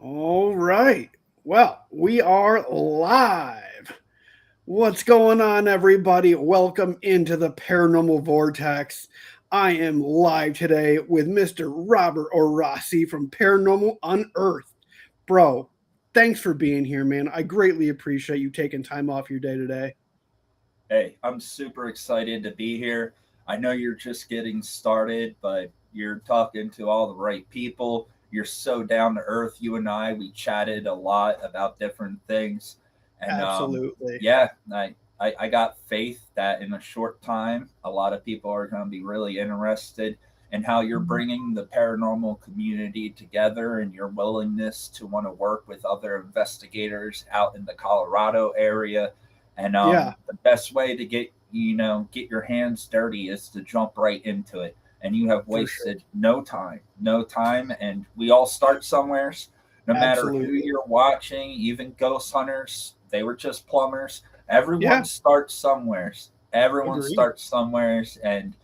All right. Well, we are live. What's going on, everybody? Welcome into the Paranormal Vortex. I am live today with Mr. Robert Orasi from Paranormal Unearthed. Bro, thanks for being here, man. I greatly appreciate you taking time off your day today. Hey, I'm super excited to be here. I know you're just getting started, but you're talking to all the right people. You're so down to earth. You and we chatted a lot about different things. And Absolutely. yeah, I got faith that in a short time, a lot of people are going to be really interested in how you're bringing the paranormal community together and your willingness to want to work with other investigators out in the Colorado area and Yeah, the best way to get your hands dirty is to jump right into it. And you have for sure. wasted no time. And we all start somewheres. No matter who Absolutely. you're watching, even ghost hunters, they were just plumbers. Everyone Yeah, starts somewheres. Everyone agreed. starts somewheres, and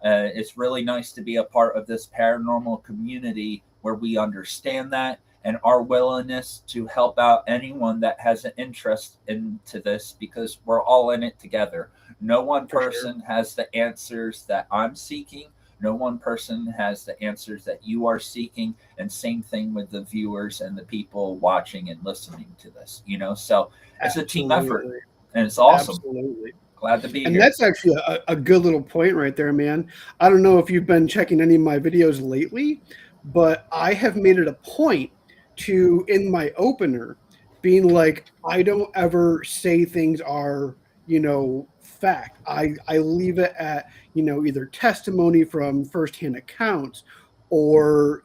it's really nice to be a part of this paranormal community where we understand that and our willingness to help out anyone that has an interest into this because we're all in it together. No one For sure. person has the answers that I'm seeking. No one person has the answers that you are seeking. And same thing with the viewers and the people watching and listening to this, So it's a team effort Absolutely. and it's awesome. Absolutely. Glad to be And here. that's actually a good little point right there, man. I don't know if you've been checking any of my videos lately, but I have made it a point to, in my opener, being like, I don't ever say things are, fact. I leave it at, either testimony from firsthand accounts or,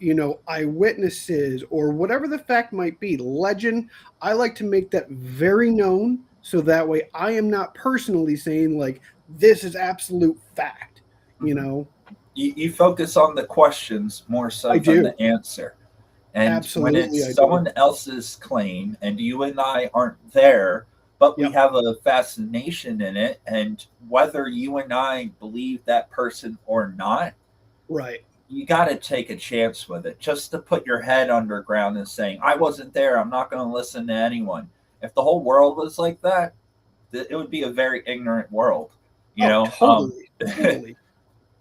eyewitnesses or whatever the fact might be, legend. I like to make that very known so that way I am not personally saying like this is absolute fact, you Mhm. know. You focus on the questions more I so than do. the answer. And when it's Absolutely I do. someone else's claim and you and I aren't there, but we Yep. have a fascination in it, and whether you and I believe that person or not, Right. you got to take a chance with it just to put your head underground and saying, I wasn't there. I'm not going to listen to anyone. If the whole world was like that, it would be a very ignorant world, you Oh, know? totally. Totally.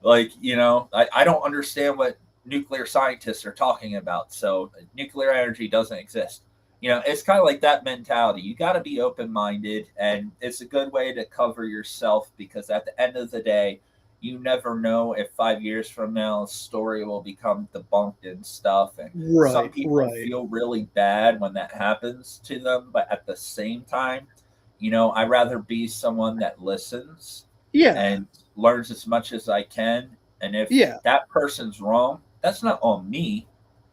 I don't understand what nuclear scientists are talking about. So nuclear energy doesn't exist. It's kind of like that mentality. You got to be open minded, and it's a good way to cover yourself because at the end of the day, you never know if 5 years from now a story will become debunked and stuff. And some Right. people Right. feel really bad when that happens to them, but at the same time, I rather be someone that listens Yeah. and learns as much as I can. And if Yeah. that person's wrong, that's not on me,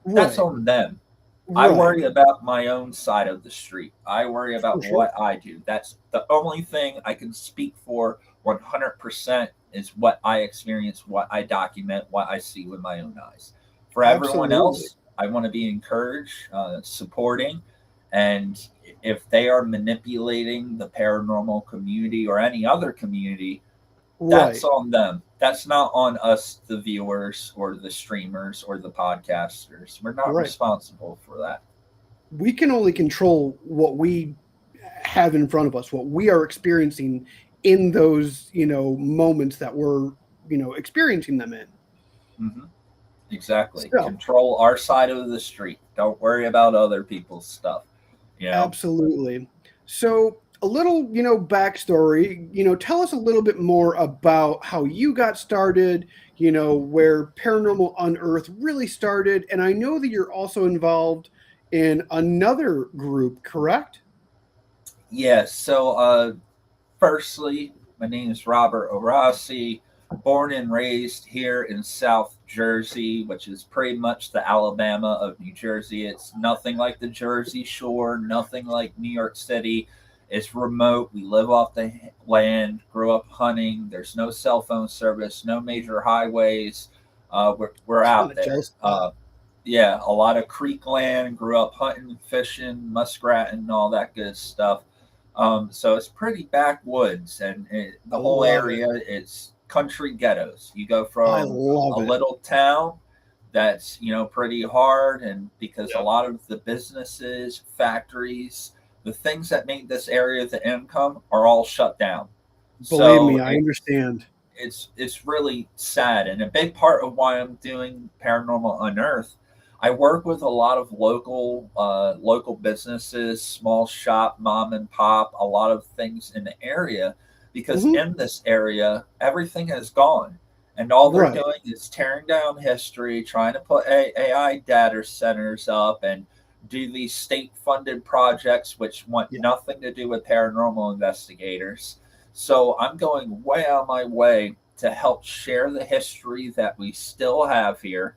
that's Right. on them. I Right. worry about my own side of the street. I worry For about sure. what I do. That's the only thing I can speak for 100% is what I experience, what I document, what I see with my own eyes. For everyone Absolutely. else, I want to be encouraged, supporting, and if they are manipulating the paranormal community or any other community, that's Right. on them. That's not on us, the viewers or the streamers or the podcasters. We're not Right. responsible for that. We can only control what we have in front of us, what we are experiencing in those, moments that we're, experiencing them in. Hmm. Exactly. So, Control our side of the street. Don't worry about other people's stuff. You know. absolutely. So, a little, backstory, tell us a little bit more about how you got started, where Paranormal Unearthed really started. And I know that you're also involved in another group, correct? Yeah. So, firstly, my name is Robert Orasi, born and raised here in South Jersey, which is pretty much the Alabama of New Jersey. It's nothing like the Jersey Shore, nothing like New York City. It's remote. We live off the land, grew up hunting. There's no cell phone service, no major highways. We're Kind out of there. jealous of that. Yeah, a lot of creek land, grew up hunting, fishing, muskrat, and all that good stuff. So it's pretty backwoods, and I the whole love it. area is country ghettos. You go I from a love it. little town that's, pretty hard. And because a Yep. lot of the businesses, factories, the things that make this area the income are all shut down. Believe So me, I understand. it's really sad. And a big part of why I'm doing Paranormal Unearthed, I work with a lot of local businesses, small shop, mom and pop, a lot of things in the area, because Hmm. in this area everything has gone, and all they're Right. doing is tearing down history, trying to put AI data centers up, and do these state funded projects which want Yeah. nothing to do with paranormal investigators. So I'm going way out of my way to help share the history that we still have here.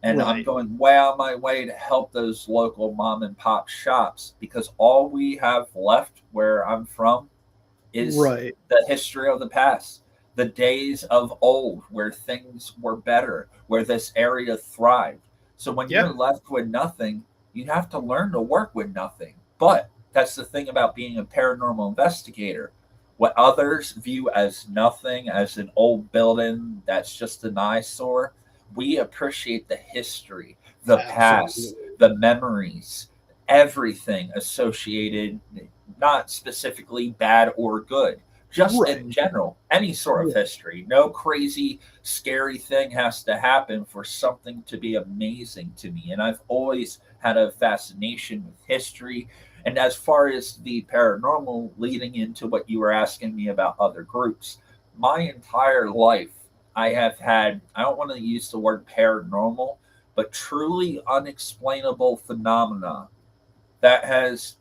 And I'm Right. going way out of my way to help those local mom and pop shops, because all we have left where I'm from is Right. the history of the past, the days of old where things were better, where this area thrived. So when Yeah. you're left with nothing, you have to learn to work with nothing. But that's the thing about being a paranormal investigator. What others view as nothing, as an old building that's just an eyesore, we appreciate the history, the past, Absolutely. the memories, everything associated, not specifically bad or good, just Right. in general, any sort of Right. history. No crazy, scary thing has to happen for something to be amazing to me. And I've always had a fascination with history. And as far as the paranormal, leading into what you were asking me about other groups, my entire life, I have had, I don't want to use the word paranormal, but truly unexplainable phenomena that has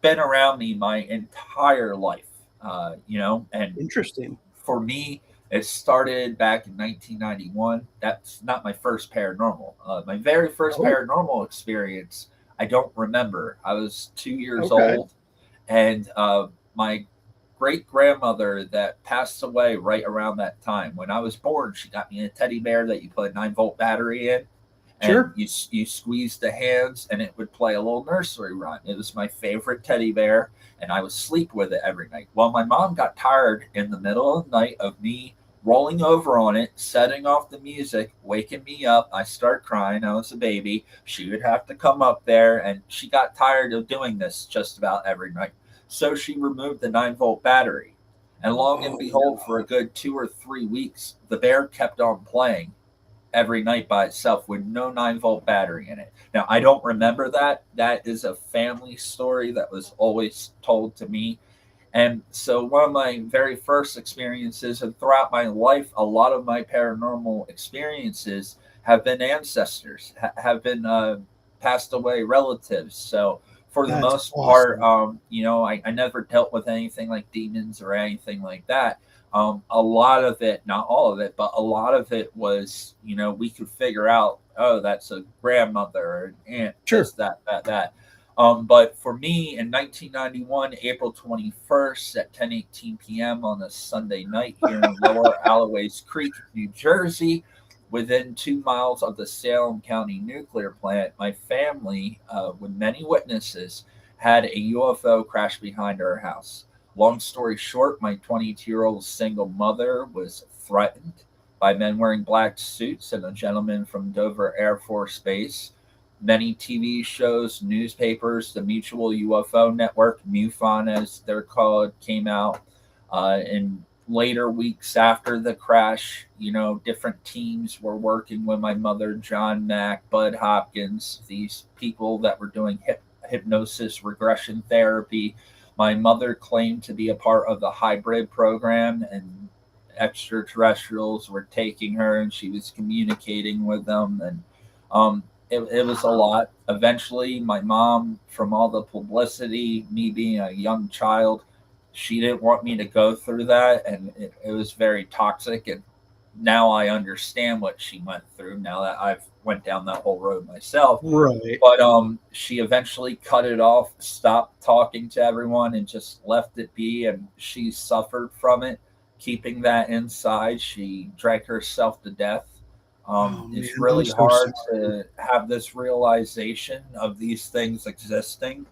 been around me my entire life. And Interesting. for me, it started back in 1991. That's not my first paranormal. My very first Oh, paranormal experience, I don't remember. I was 2 years okay. old, and my great grandmother that passed away right around that time. When I was born, she got me a teddy bear that you put a 9-volt battery in, and Sure. you squeezed the hands, and it would play a little nursery rhyme. It was my favorite teddy bear, and I would sleep with it every night. Well, my mom got tired in the middle of the night of me rolling over on it, setting off the music, waking me up. I start crying. I was a baby. She would have to come up there, and she got tired of doing this just about every night. So she removed the 9-volt battery. And long and Oh behold, for a no. good 2 or 3 weeks, the bear kept on playing every night by itself with no 9-volt battery in it. Now, I don't remember that. That is a family story that was always told to me. And so, one of my very first experiences, and throughout my life, a lot of my paranormal experiences have been ancestors, have been passed away relatives. So, for the That's most part, awesome. I never dealt with anything like demons or anything like that. A lot of it, not all of it, but a lot of it was, we could figure out, oh, that's a grandmother or an aunt, this, Sure. that. But for me, in 1991, April 21st at 10:18 p.m. on a Sunday night here in Lower Alloways Creek, New Jersey, within 2 miles of the Salem County nuclear plant, my family, with many witnesses, had a UFO crash behind our house. Long story short, my 22-year-old single mother was threatened by men wearing black suits and a gentleman from Dover Air Force Base. Many TV shows, newspapers, the Mutual UFO Network, MUFON as they're called, came out. In later weeks after the crash, different teams were working with my mother, John Mack, Bud Hopkins, these people that were doing hypnosis regression therapy. My mother claimed to be a part of the hybrid program, and extraterrestrials were taking her, and she was communicating with them. And it was a Wow. lot. Eventually, my mom, from all the publicity, me being a young child, she didn't want me to go through that, and it was very toxic. And now I understand what she went through, now that I've went down that whole road myself. Right. But she eventually cut it off, stopped talking to everyone, and just left it be. And she suffered from it, keeping that inside. She drank herself to death. Oh It's man, I'm really so hard sorry. to have this realization of these things existing.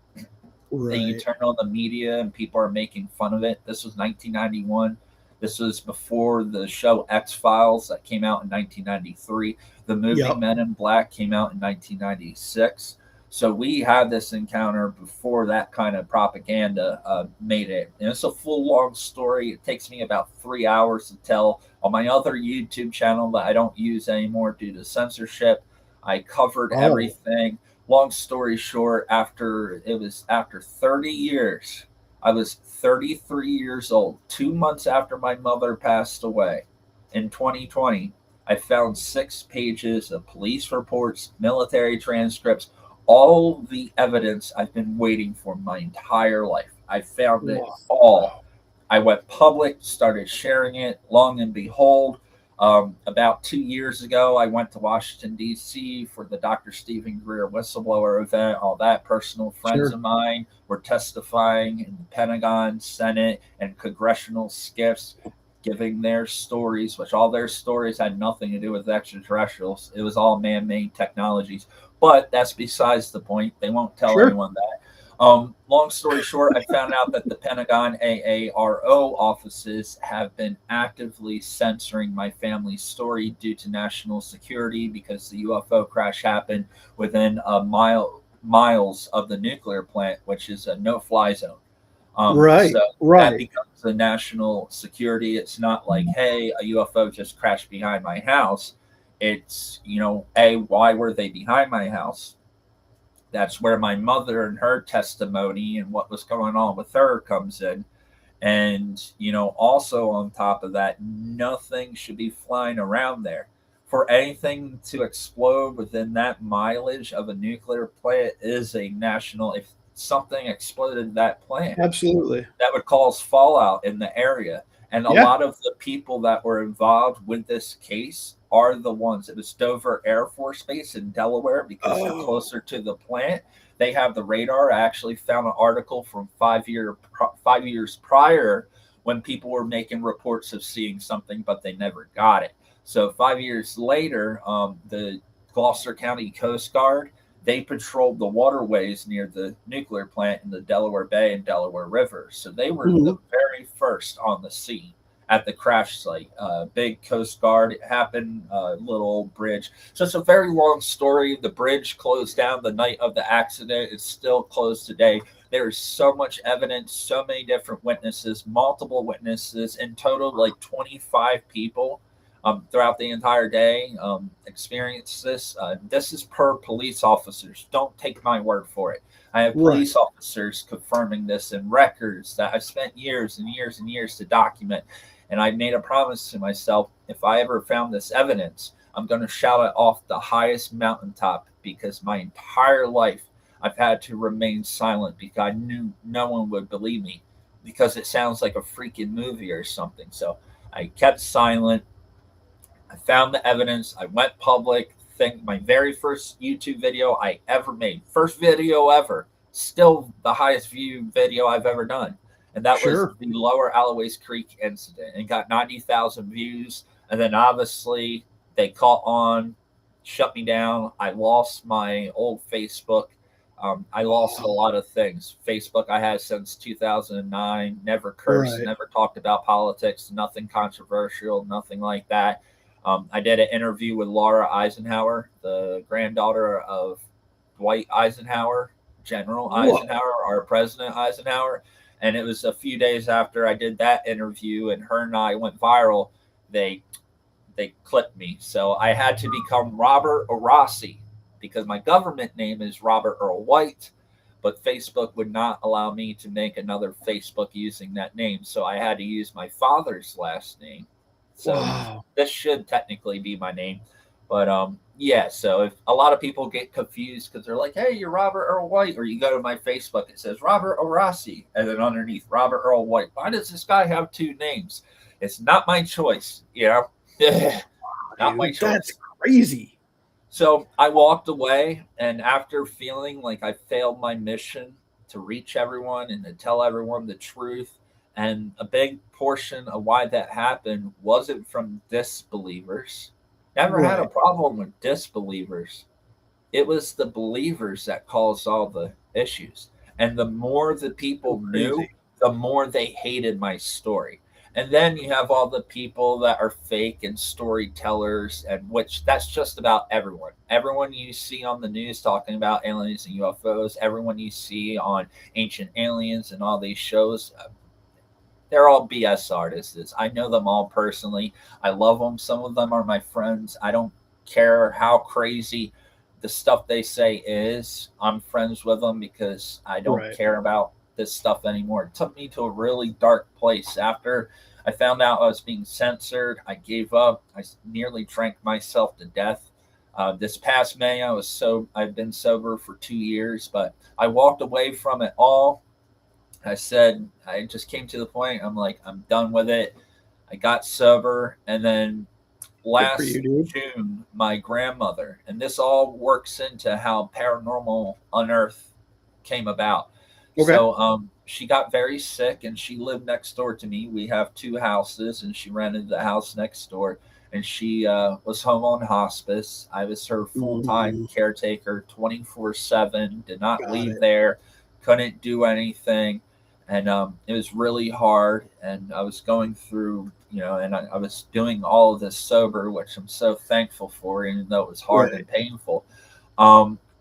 That you Right. turn on the media and people are making fun of it. This was 1991. This was before the show X-Files that came out in 1993. The movie Yep. Men in Black came out in 1996. So we had this encounter before that kind of propaganda made it. And it's a full long story. It takes me about 3 hours to tell. On my other YouTube channel that I don't use anymore due to censorship, I covered Oh, everything. Long story short, after 30 years, I was 33 years old. 2 months after my mother passed away in 2020, I found 6 pages of police reports, military transcripts, all the evidence I've been waiting for my entire life. I found it wow. all. I went public, started sharing it. Long and behold, about 2 years ago, I went to Washington, D.C. for the Dr. Stephen Greer whistleblower event. All that personal friends Sure. of mine were testifying in the Pentagon, Senate, and congressional skiffs, giving their stories, which all their stories had nothing to do with extraterrestrials. It was all man made technologies. But that's besides the point. They won't tell Sure. anyone that. Long story short, I found out that the Pentagon AARO offices have been actively censoring my family's story due to national security because the UFO crash happened within miles of the nuclear plant, which is a no-fly zone. So Right. that Right. becomes the national security. It's not like, hey, a UFO just crashed behind my house. It's, why were they behind my house? That's where my mother and her testimony and what was going on with her comes in. And, also on top of that, nothing should be flying around there. For anything to explode within that mileage of a nuclear plant is a national, if something exploded that plant, Absolutely. that would cause fallout in the area. And a Yeah. lot of the people that were involved with this case are the ones. It was Dover Air Force Base in Delaware because they're Oh, closer to the plant. They have the radar. I actually found an article from 5 years prior when people were making reports of seeing something, but they never got it. So 5 years later, the Gloucester County Coast Guard, they patrolled the waterways near the nuclear plant in the Delaware Bay and Delaware River. So they were the mhm. very first on the scene at the crash site. Big Coast Guard. It happened, little old bridge. So it's a very long story. The bridge closed down the night of the accident. It's still closed today. There is so much evidence, so many different witnesses, multiple witnesses, in total, like 25 people throughout the entire day experienced this. This is per police officers. Don't take my word for it. I have Right. police officers confirming this in records that I've spent years and years and years to document. And I made a promise to myself if I ever found this evidence, I'm going to shout it off the highest mountaintop because my entire life I've had to remain silent because I knew no one would believe me because it sounds like a freaking movie or something. So I kept silent. I found the evidence. I went public. Think my very first YouTube video I ever made, first video ever, still the highest viewed video I've ever done, and that was Sure. the Lower Alloways Creek incident. And got 90,000 views, and then obviously they caught on, shut me down. I lost my old Facebook. I lost a Wow. lot of things. Facebook I had since 2009. Never cursed, Right. never talked about politics, nothing controversial, nothing like that. I did an interview with Laura Eisenhower, the granddaughter of Dwight Eisenhower, General Whoa. Eisenhower, our President Eisenhower. And it was a few days after I did that interview and her and I went viral, they they clipped me. So I had to become Robert Orossi because my government name is Robert Earl White, but Facebook would not allow me to make another Facebook using that name. So I had to use my father's last name. So Wow. this should technically be my name. But yeah, so if a lot of people get confused because they're like, hey, you're Robert Earl White, or you go to my Facebook, it says Robert Orossi, and then underneath Robert Earl White. Why does this guy have two names? It's not my choice, not my Dude, that's choice. crazy. So I walked away, and after feeling like I failed my mission to reach everyone and to tell everyone the truth, and a big portion of why that happened wasn't from disbelievers. Never had a Right. problem with disbelievers. It was the believers that caused all the issues. And the more the So people knew, crazy. the more they hated my story. And then you have all the people that are fake and storytellers, and which that's just about everyone. Everyone you see on the news talking about aliens and UFOs, everyone you see on Ancient Aliens and all these shows, they're all BS artists. I know them all personally. I love them. Some of them are my friends. I don't care how crazy the stuff they say is. I'm friends with them because I don't Right. care about this stuff anymore. It took me to a really dark place. After I found out I was being censored, I gave up. I nearly drank myself to death. This past May, I've been sober for 2 years, but I walked away from it all. I said, I just came to the point. I'm like, I'm done with it. I got sober. And then Good for you, last dude. June, my grandmother, and this all works into how Paranormal Unearthed came about. Okay. So she got very sick and she lived next door to me. We have two houses and she rented the house next door. And she was home on hospice. I was her full time Mm, caretaker 24/7, did not got leave it. there, couldn't do anything. And it was really hard. And I was going through, and I was doing all of this sober, which I'm so thankful for, even though it was hard Right. and painful.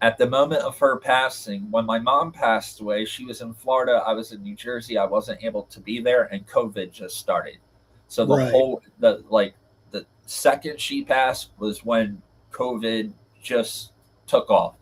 At the moment of her passing, when my mom passed away, she was in Florida. I was in New Jersey. I wasn't able to be there, and COVID just started. So Right. the second she passed was when COVID just took off.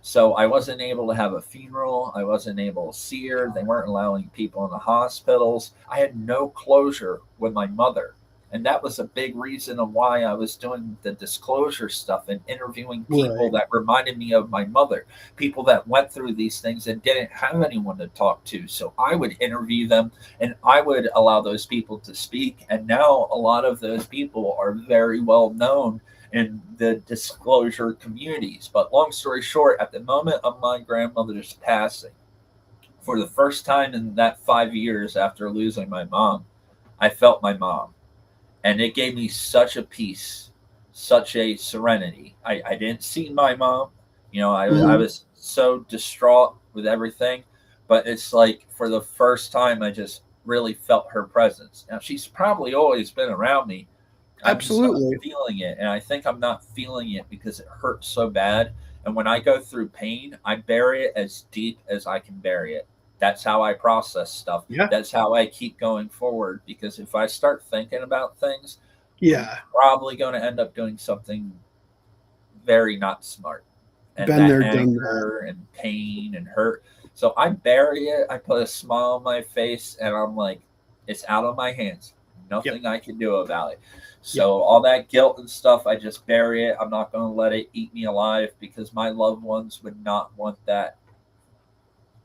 So I wasn't able to have a funeral. I wasn't able to see her. They weren't allowing people in the hospitals. I had no closure with my mother. And that was a big reason of why I was doing the disclosure stuff and interviewing people Right. that reminded me of my mother, people that went through these things and didn't have anyone to talk to. So I would interview them and I would allow those people to speak. And now a lot of those people are very well known in the disclosure communities. But long story short, at the moment of my grandmother's passing, for the first time in that 5 years after losing my mom, I felt my mom. And it gave me such a peace, such a serenity. I didn't see my mom. I Mhm. was so distraught with everything. But it's like for the first time, I just really felt her presence. Now, she's probably always been around me, I'm just not Absolutely. feeling it. And I think I'm not feeling it because it hurts so bad. And when I go through pain, I bury it as deep as I can bury it. That's how I process stuff. Yeah. That's how I keep going forward. Because if I start thinking about things, I'm Yeah. probably going to end up doing something very not smart. And Been that there, done that. anger and pain and hurt. So I bury it. I put a smile on my face and I'm like, it's out of my hands. Yep. Nothing I can do about it. Yep. So all that guilt and stuff, I just bury it. I'm not going to let it eat me alive because my loved ones would not want that.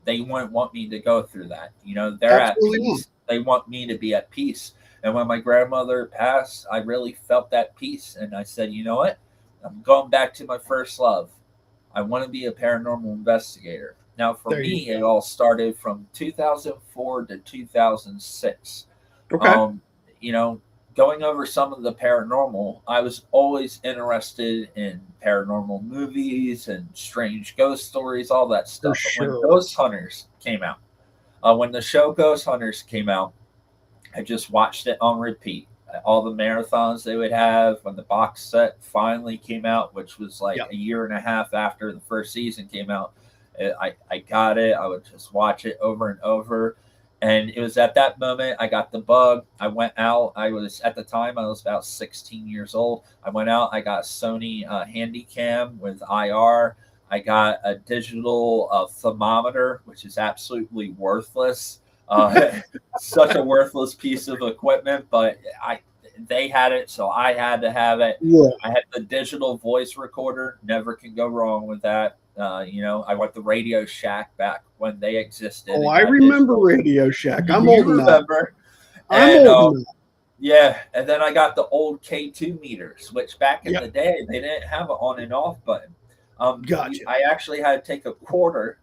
They wouldn't want me to go through that. They're at Absolutely not. peace. They want me to be at peace. And when my grandmother passed, I really felt that peace. And I said, you know what? I'm going back to my first love. I want to be a paranormal investigator. Now, for There you me, it go. all started from 2004 to 2006. Okay. Um, you know, Going over some of the paranormal, I was always interested in paranormal movies and strange ghost stories, all that For stuff. But when sure. Ghost Hunters came out, when the show Ghost Hunters came out, I just watched it on repeat. All the marathons they would have when the box set finally came out, which was like Yep. a year and a half after the first season came out. I got it. I would just watch it over and over. And it was at that moment I got the bug. I went out. At the time, I was about 16 years old. I went out. I got a Sony Handycam with IR. I got a digital thermometer, which is absolutely worthless. Uh, Such a worthless piece of equipment, but they had it, so I had to have it. Yeah. I had the digital voice recorder. Never can go wrong with that. I went the Radio Shack back when they existed Oh, and I got remember digital. Radio Shack. I'm You old enough. remember? I'm And old enough. yeah, and then I got the old K2 meters, which back in Yep. the day they didn't have an on and off button. Gotcha. I actually had to take a quarter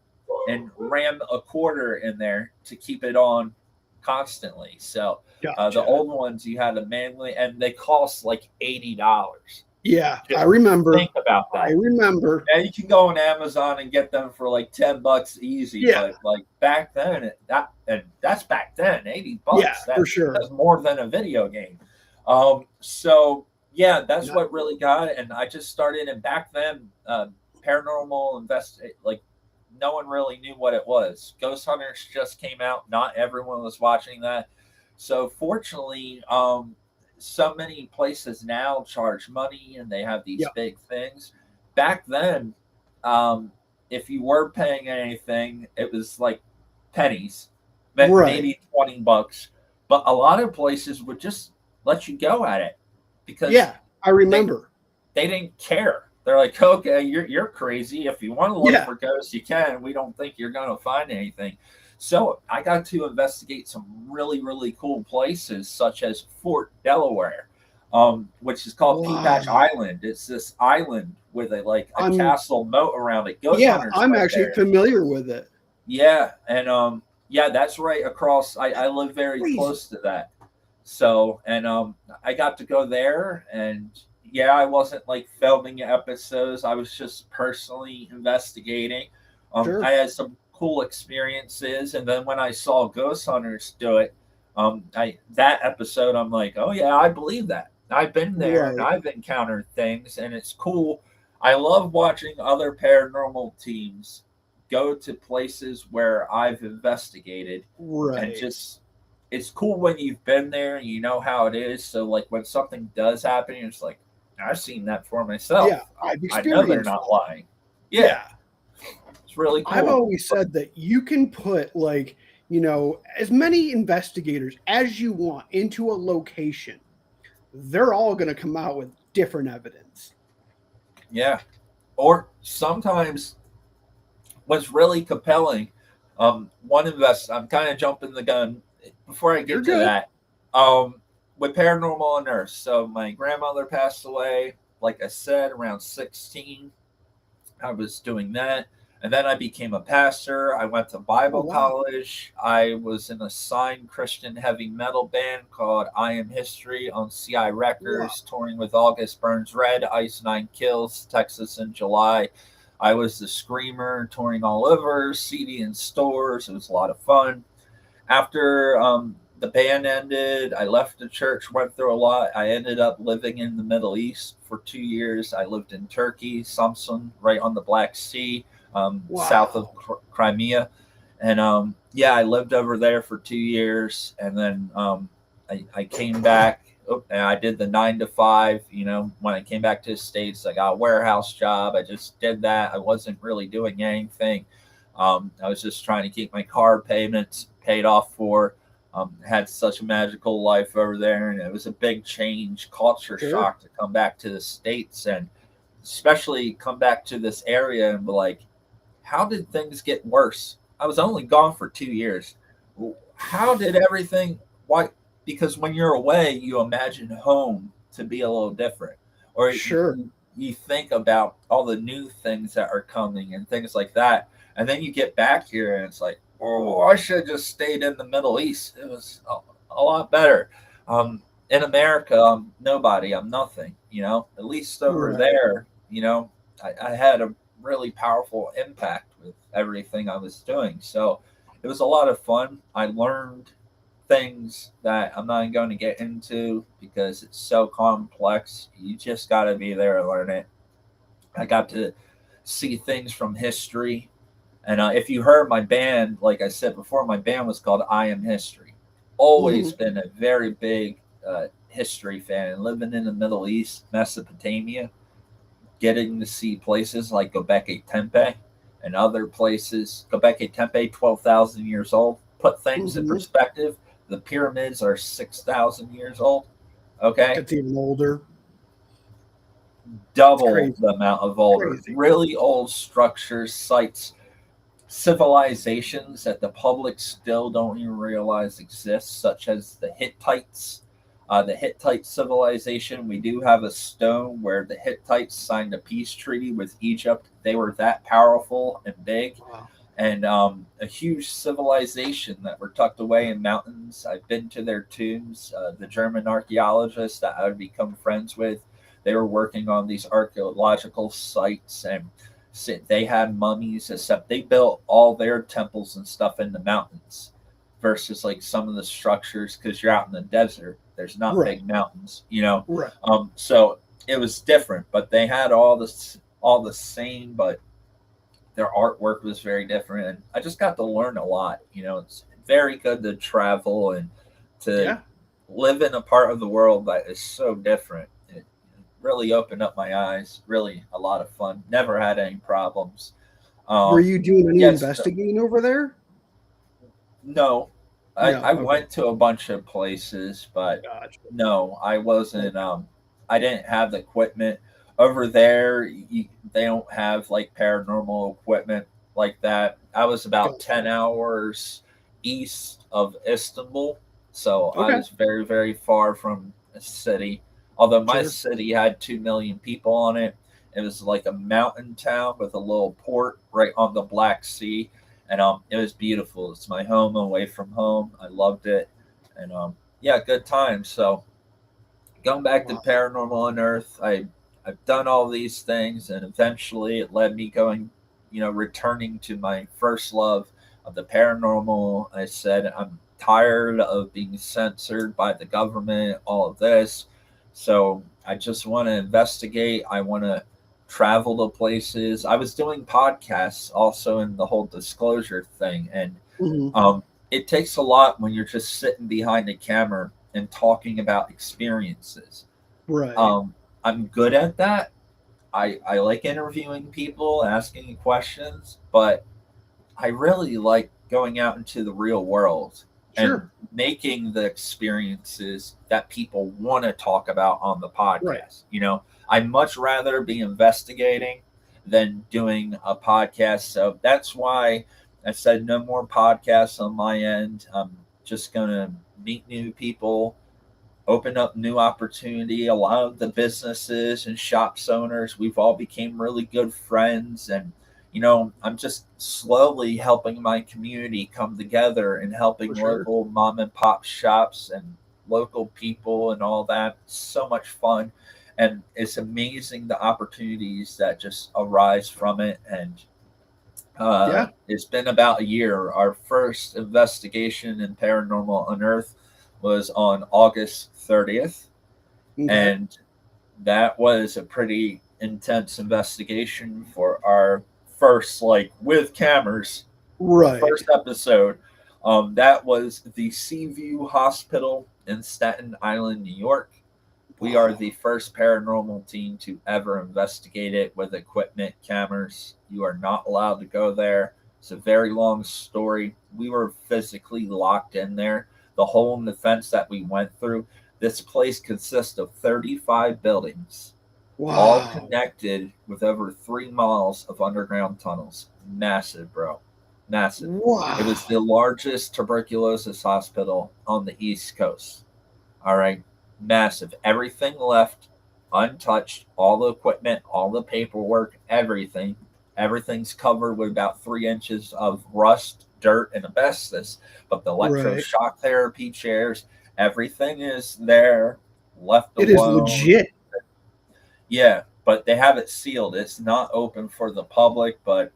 and ram a quarter in there to keep it on constantly. So the Gotcha. old ones you had to manually, and they cost like $80. Yeah, I Just remember. think about I that. remember. And you can go on Amazon and get them for like $10 easy, Yeah, but like back then, that's back then, 80 yeah, bucks. for sure. That's more than a video game. So yeah, that's No, what really got it. And I just started, and back then, paranormal like no one really knew what it was. Ghost Hunters just came out. Not everyone was watching that. So fortunately, so many places now charge money and they have these yeah, big things. Back then, um, if you were paying anything, it was like pennies, right. maybe $20. But a lot of places would just let you go at it because Yeah, I they remember. they didn't care. They're like, okay, you're crazy. If you want to look Yeah, for ghosts, you can. We don't think you're going to find anything. So I got to investigate some really, really cool places, such as Fort Delaware, which is called Peapatch wow. Island. It's this island with a I'm castle moat around it. Ghost yeah, hunters I'm went actually there. familiar with it. Yeah, and yeah, that's right across. I live very Crazy. close to that. So, and I got to go there, and yeah, I wasn't like filming episodes. I was just personally investigating. I Sure. had some cool experiences, and then when I saw Ghost Hunters do it, I that episode, I'm like, oh yeah, I believe that. I've been there and Right. I've encountered things, and it's cool. I love watching other paranormal teams go to places where I've investigated, and Right. just it's cool when you've been there and you know how it is. So like when something does happen, it's like I've seen that for Yeah, myself. I've I know they're experienced not that. lying. Yeah, Yeah. it's really I've cool. always said that you can put like, as many investigators as you want into a location. They're all going to come out with different evidence. Yeah. Or sometimes what's really compelling, I'm kind of jumping the gun before I You're get to good. that. Um, with Paranormal Unearthed. So my grandmother passed away, like I said, around 16. I was doing that. And then I became a pastor. I went to Oh Bible wow. college. I was in a signed Christian heavy metal band called I Am History on CI Wow. Records, touring with August Burns Red, Ice Nine Kills, Texas in July. I was the Screamer, touring all over, CD in stores. It was a lot of fun. After the band ended, I left the church, went through a lot. I ended up living in the Middle East for 2 years. I lived in Turkey, Samsun, right on the Black Sea, south of Wow. Crimea. And yeah, I lived over there for 2 years. And then I came back. And I did the 9 to 5. When I came back to the States, I got a warehouse job. I just did that. I wasn't really doing anything. I was just trying to keep my car payments paid off for. Had such a magical life over there, and it was a big change, culture Sure. shock to come back to the States, and especially come back to this area and be like, how did things get worse? I was only gone for 2 years. How did everything? Why? Because when you're away, you imagine home to be a little different, or Sure. you think about all the new things that are coming and things like that, and then you get back here and it's like, oh, I should have just stayed in the Middle East. It was a lot better. In America, I'm nobody. I'm nothing. At least over Right. there, I had a really powerful impact with everything I was doing. So it was a lot of fun. I learned things that I'm not going to get into because it's so complex. You just got to be there to learn it. I got to see things from history. And if you heard my band, like I said before, my band was called I Am History. Always Mhm. been a very big history fan. And living in the Middle East, Mesopotamia, getting to see places like Göbekli Tepe and other places. Göbekli Tepe, 12,000 years old. Put things in Mhm. perspective. The pyramids are 6,000 years old. Okay. It's even older. It's Double crazy. the amount of older. Crazy. Really old structures, sites, civilizations that the public still don't even realize exist, such as the Hittites. The Hittite civilization, we do have a stone where the Hittites signed a peace treaty with Egypt. They were that powerful and big, Wow. and a huge civilization that were tucked away in mountains. I've been to their tombs. The German archaeologists that I would become friends with, They were working on these archaeological sites, and they had mummies, except they built all their temples and stuff in the mountains versus like some of the structures, because you're out in the desert, there's not Right. big mountains, you know. Right. So it was different, but they had all the same, but their artwork was very different, and I just got to learn a lot. You know, it's very good to travel and to Yeah. live in a part of the world that is so different. It really opened up my eyes. Really, a lot of fun. Never had any problems. Were Um, you doing any yes, so, investigating over there? no, I No. Okay. went to a bunch of places, but Gotcha. no, I wasn't. Okay. I didn't have the equipment over there. They don't have like paranormal equipment like that. I was about Gotcha. 10 hours east of Istanbul, so I Okay. was very very far from a city. Although my Sure. city had 2 million people on it, it was like a mountain town with a little port right on the Black Sea, and it was beautiful. It's my home away from home. I loved it, and yeah, good time. So going back to Wow. Paranormal Unearthed, I've done all these things, and eventually it led me going, returning to my first love of the paranormal. I said I'm tired of being censored by the government, all of this, so I just want to investigate. I want to travel to places. I was doing podcasts also in the whole disclosure thing, and Hmm. it takes a lot when you're just sitting behind the camera and talking about experiences. Right. Um, I'm good at that. I like interviewing people, asking questions, but I really like going out into the real world and Sure. making the experiences that people want to talk about on the Right. podcast. I'd much rather be investigating than doing a podcast. So that's why I said no more podcasts on my end. I'm just going to meet new people, open up new opportunity. A lot of the businesses and shops owners, we've all became really good friends, and I'm just slowly helping my community come together and helping For sure. local mom and pop shops and local people and all that. So much fun, and it's amazing the opportunities that just arise from it. And Yeah. it's been about a year. Our first investigation in Paranormal Unearthed was on August 30th, Okay. and that was a pretty intense investigation for our first, like, with cameras, Right. first episode. That was the Seaview Hospital in Staten Island, New York. We are Wow. the first paranormal team to ever investigate it with equipment, cameras. You are not allowed to go there. It's a very long story. We were physically locked in there. The hole in the fence that we went through, this place consists of 35 buildings, all Wow. connected with over 3 miles of underground tunnels. Massive, bro. Massive. It was the Wow. largest tuberculosis hospital on the East Coast. All right. Massive. Everything left untouched. All the equipment, all the paperwork, everything. Everything's covered with about 3 inches of rust, dirt, and asbestos. But the Right. electroshock therapy chairs, everything is there, left It is alone. legit. Yeah, but they have it sealed. It's not open for the public, but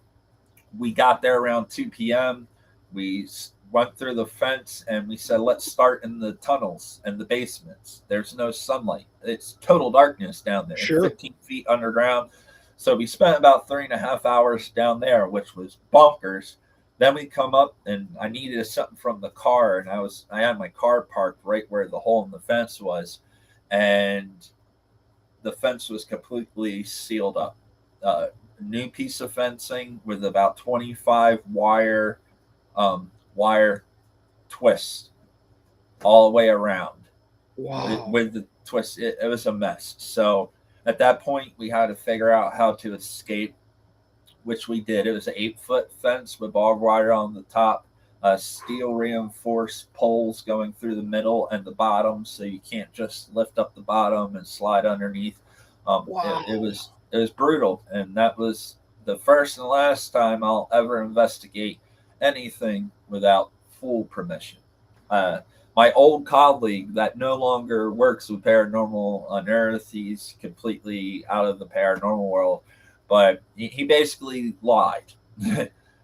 we got there around 2 p.m. We went through the fence and we said, let's start in the tunnels and the basements. There's no sunlight. It's total darkness down there, Sure. 15 feet underground. So we spent about 3.5 hours down there, which was bonkers. Then we come up and I needed something from the car, and I had my car parked right where the hole in the fence was, and the fence was completely sealed up. New piece of fencing with about 25 wire twists all the way around Wow. with the twist. It was a mess. So at that point, we had to figure out how to escape, which we did. It was an 8 foot fence with barbed wire on the top, steel reinforced poles going through the middle and the bottom, so you can't just lift up the bottom and slide underneath. Wow. It was brutal, and that was the first and last time I'll ever investigate anything without full permission. Uh, my old colleague that no longer works with Paranormal Unearthed. He's completely out of the paranormal world, but he basically lied.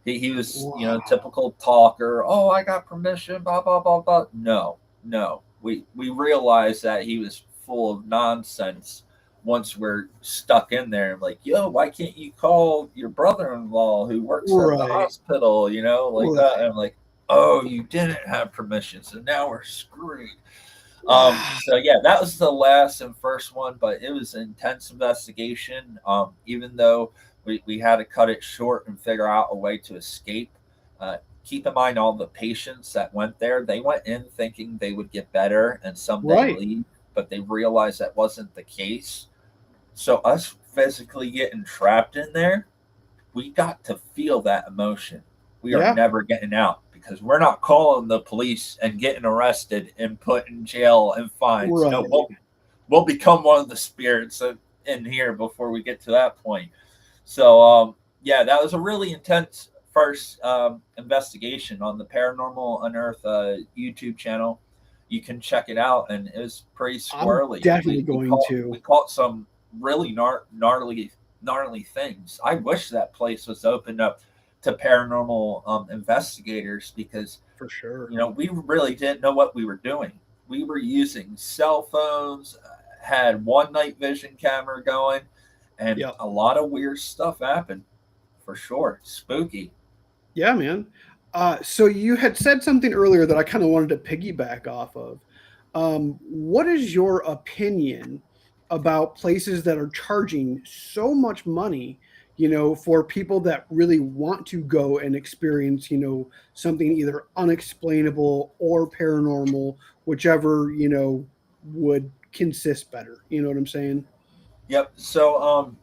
He was, Wow. typical talker. Oh, I got permission, blah, blah, blah, blah. No, no. We realized that he was full of nonsense once we're stuck in there. I'm like, yo, why can't you call your brother in law who works at the Right. hospital, like that? And Right. I'm like, oh, you didn't have permission, so now we're screwed. Wow. So yeah, that was the last and first one, but it was an intense investigation. Even though we had to cut it short and figure out a way to escape. Keep in mind all the patients that went there, they went in thinking they would get better and someday Right. leave, but they realized that wasn't the case. So us physically getting trapped in there, we got to feel that emotion. We are Yeah. never getting out because we're not calling the police and getting arrested and put in jail and fines. No, Right. we'll become one of the spirits in here before we get to that point. So yeah, that was a really intense first investigation on the Paranormal Unearthed YouTube channel. You can check it out, and it was pretty I'm squirrely. definitely going We to, caught some really gnarly things. I wish that place was opened up to paranormal investigators because for sure. we really didn't know what we were doing. We were using cell phones, had one night vision camera going, and Yep. a lot of weird stuff happened for sure. Spooky. Yeah, man. So you had said something earlier that I kind of wanted to piggyback off of. What is your opinion about places that are charging so much money, for people that really want to go and experience, something either unexplainable or paranormal, whichever, would consist better. You know what I'm saying? Yep. So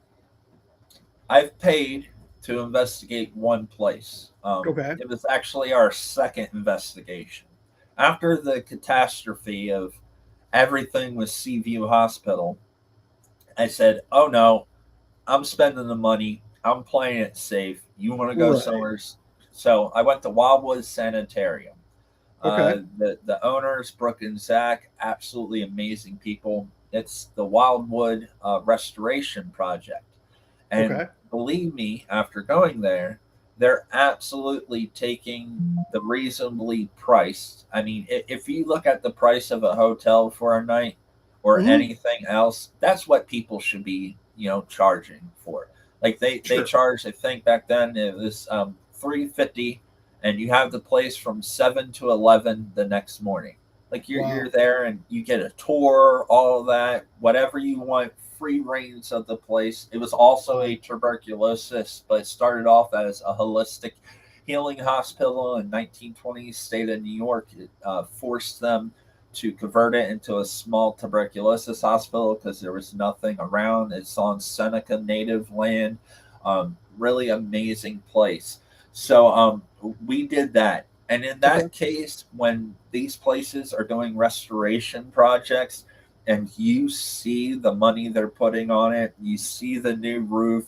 I've paid to investigate one place. Okay. It was actually our second investigation after the catastrophe of everything with Seaview Hospital. I said, "Oh no, I'm spending the money. I'm playing it safe. You want to go Right. somewhere?" So I went to Wildwood Sanitarium. Okay. The owners, Brooke and Zach, absolutely amazing people. It's the Wildwood Restoration Project. And Okay. believe me, after going there, they're absolutely taking the reasonably priced. I mean, if you look at the price of a hotel for a night or Hmm. anything else, that's what people should be, charging for. Like they Sure. charged, I think back then it was $350, and you have the place from 7 to 11 the next morning. Like you're Wow. there and you get a tour, all of that, whatever you want, free reigns of the place. It was also Wow. a tuberculosis, but it started off as a holistic healing hospital in 1920s state of New York. It forced them to convert it into a small tuberculosis hospital because there was nothing around. It's on Seneca Native land. Really amazing place. So we did that. And in Okay. that case, when these places are doing restoration projects, and you see the money they're putting on it, you see the new roof,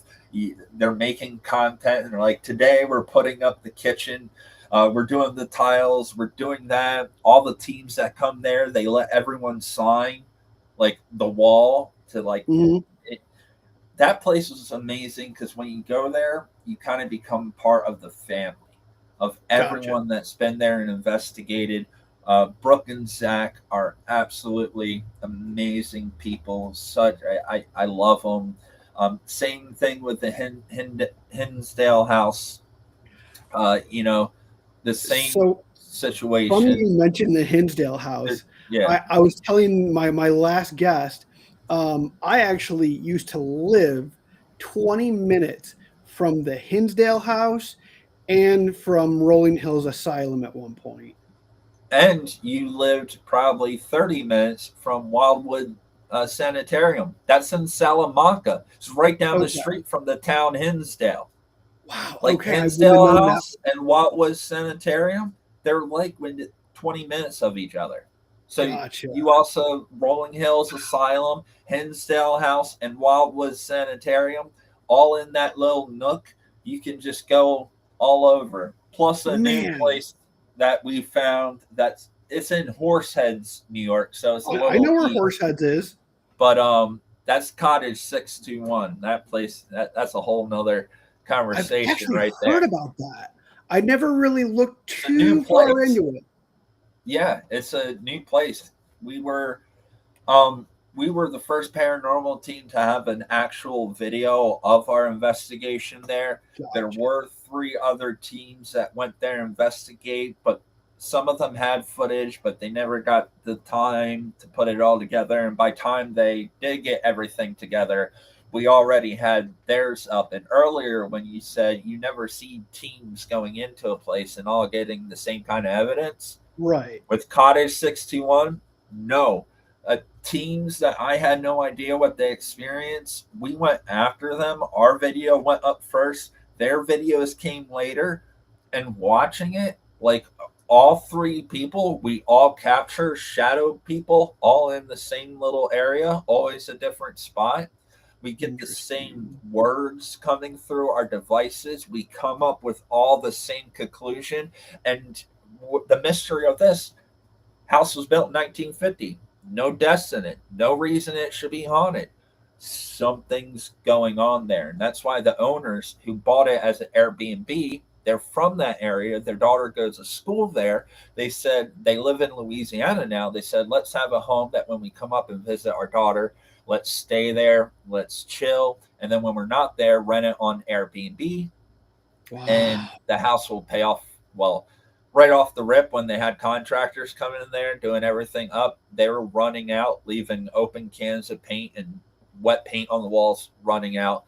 they're making content, and they're like, today we're putting up the kitchen, we're doing the tiles, we're doing that. All the teams that come there, they let everyone sign like the wall to like Hmm. it, that place was amazing because when you go there, you kind of become part of the family of Gotcha. everyone that's been there and investigated. Brooke and Zach are absolutely amazing people. Such I love them. Same thing with the Hinsdale House. The same So funny situation. you mentioned the Hinsdale house. Yeah, I was telling my last guest, I actually used to live 20 minutes from the Hinsdale house and from Rolling Hills Asylum at one point. and you lived probably 30 minutes from Wildwood Sanitarium. That's in Salamanca. It's right down the Okay. street from the town Hinsdale. Wow. Like Okay. I wouldn't have Hinsdale known that. House and Wildwood Sanitarium, they're like 20 minutes of each other. So Gotcha. you also Rolling Hills Asylum, Hinsdale House, and Wildwood Sanitarium, all in that little nook. You can just go all over. Plus a new Man. place that we found that's it's in Horseheads, New York, so it's a I know little where east. Horseheads is. But that's Cottage 621. That place, that's a whole nother I've conversation actually right heard there. about that. I never really looked It's a new too far place. into it. Yeah, it's a new place. Um we were the first paranormal team to have an actual video of our investigation there. There Gotcha. were three other teams that went there to investigate, but some of them had footage, but they never got the time to put it all together. And by time they did get everything together, we already had theirs up. And earlier, when you said you never see teams going into a place and all getting the same kind of evidence, Right. with Cottage 621, no. Teams that I had no idea what they experienced, we went after them. Our video went up first. Their videos came later. And watching it, like all three people, we all capture shadow people all in the same little area, always a different spot. We get the same Interesting. words coming through our devices. We come up with all the same conclusion. And the mystery of this house was built in 1950. No deaths in it. No reason it should be haunted. Something's going on there. And that's why the owners who bought it as an Airbnb, they're from that area. Their daughter goes to school there. They said they live in Louisiana now. They said, let's have a home that when we come up and visit our daughter, let's stay there, let's chill. And then when we're not there, rent it on Airbnb and Wow. the house will pay off. Well, right off the rip, when they had contractors coming in there doing everything up, they were running out, leaving open cans of paint and wet paint on the walls running out.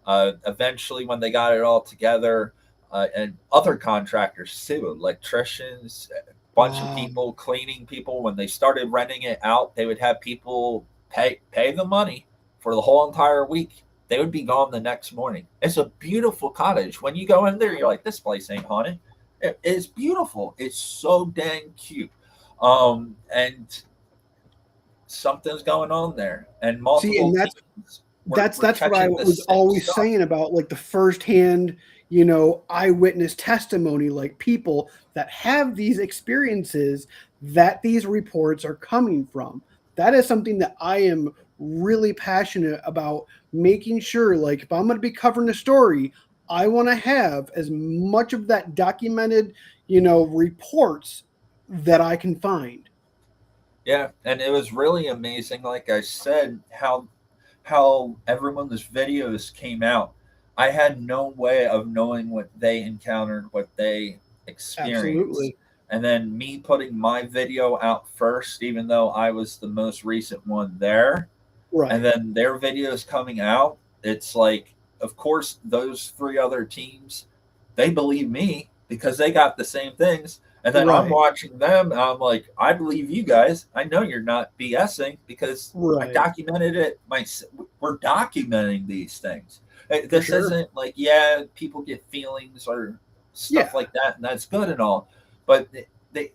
Eventually, when they got it all together, and other contractors too, electricians, a bunch of Wow. people, cleaning people, when they started renting it out, they would have people pay the money for the whole entire week. They would be gone the next morning. It's a beautiful cottage. When you go in there, you're like, this place ain't haunted. It's beautiful. It's so dang cute. And something's going on there. And See, and multiple that's teams that's were that's what I catching the was same always stuff. saying about like the firsthand, eyewitness testimony, like people that have these experiences that these reports are coming from. That is something that I am really passionate about making sure, like if I'm going to be covering a story, I want to have as much of that documented, reports that I can find. Yeah, and it was really amazing, like I said, how everyone's videos came out. I had no way of knowing what they encountered, what they experienced. Absolutely. And then me putting my video out first, even though I was the most recent one there, and Right. then their videos coming out, it's like, of course, those three other teams, they believe me because they got the same things. And then I'm Right. watching them, and I'm like, I believe you guys. I know you're not BSing because I Right. documented it. We're documenting these things. For This sure. isn't like, yeah, people get feelings or stuff Yeah. like that, and that's good and all. But they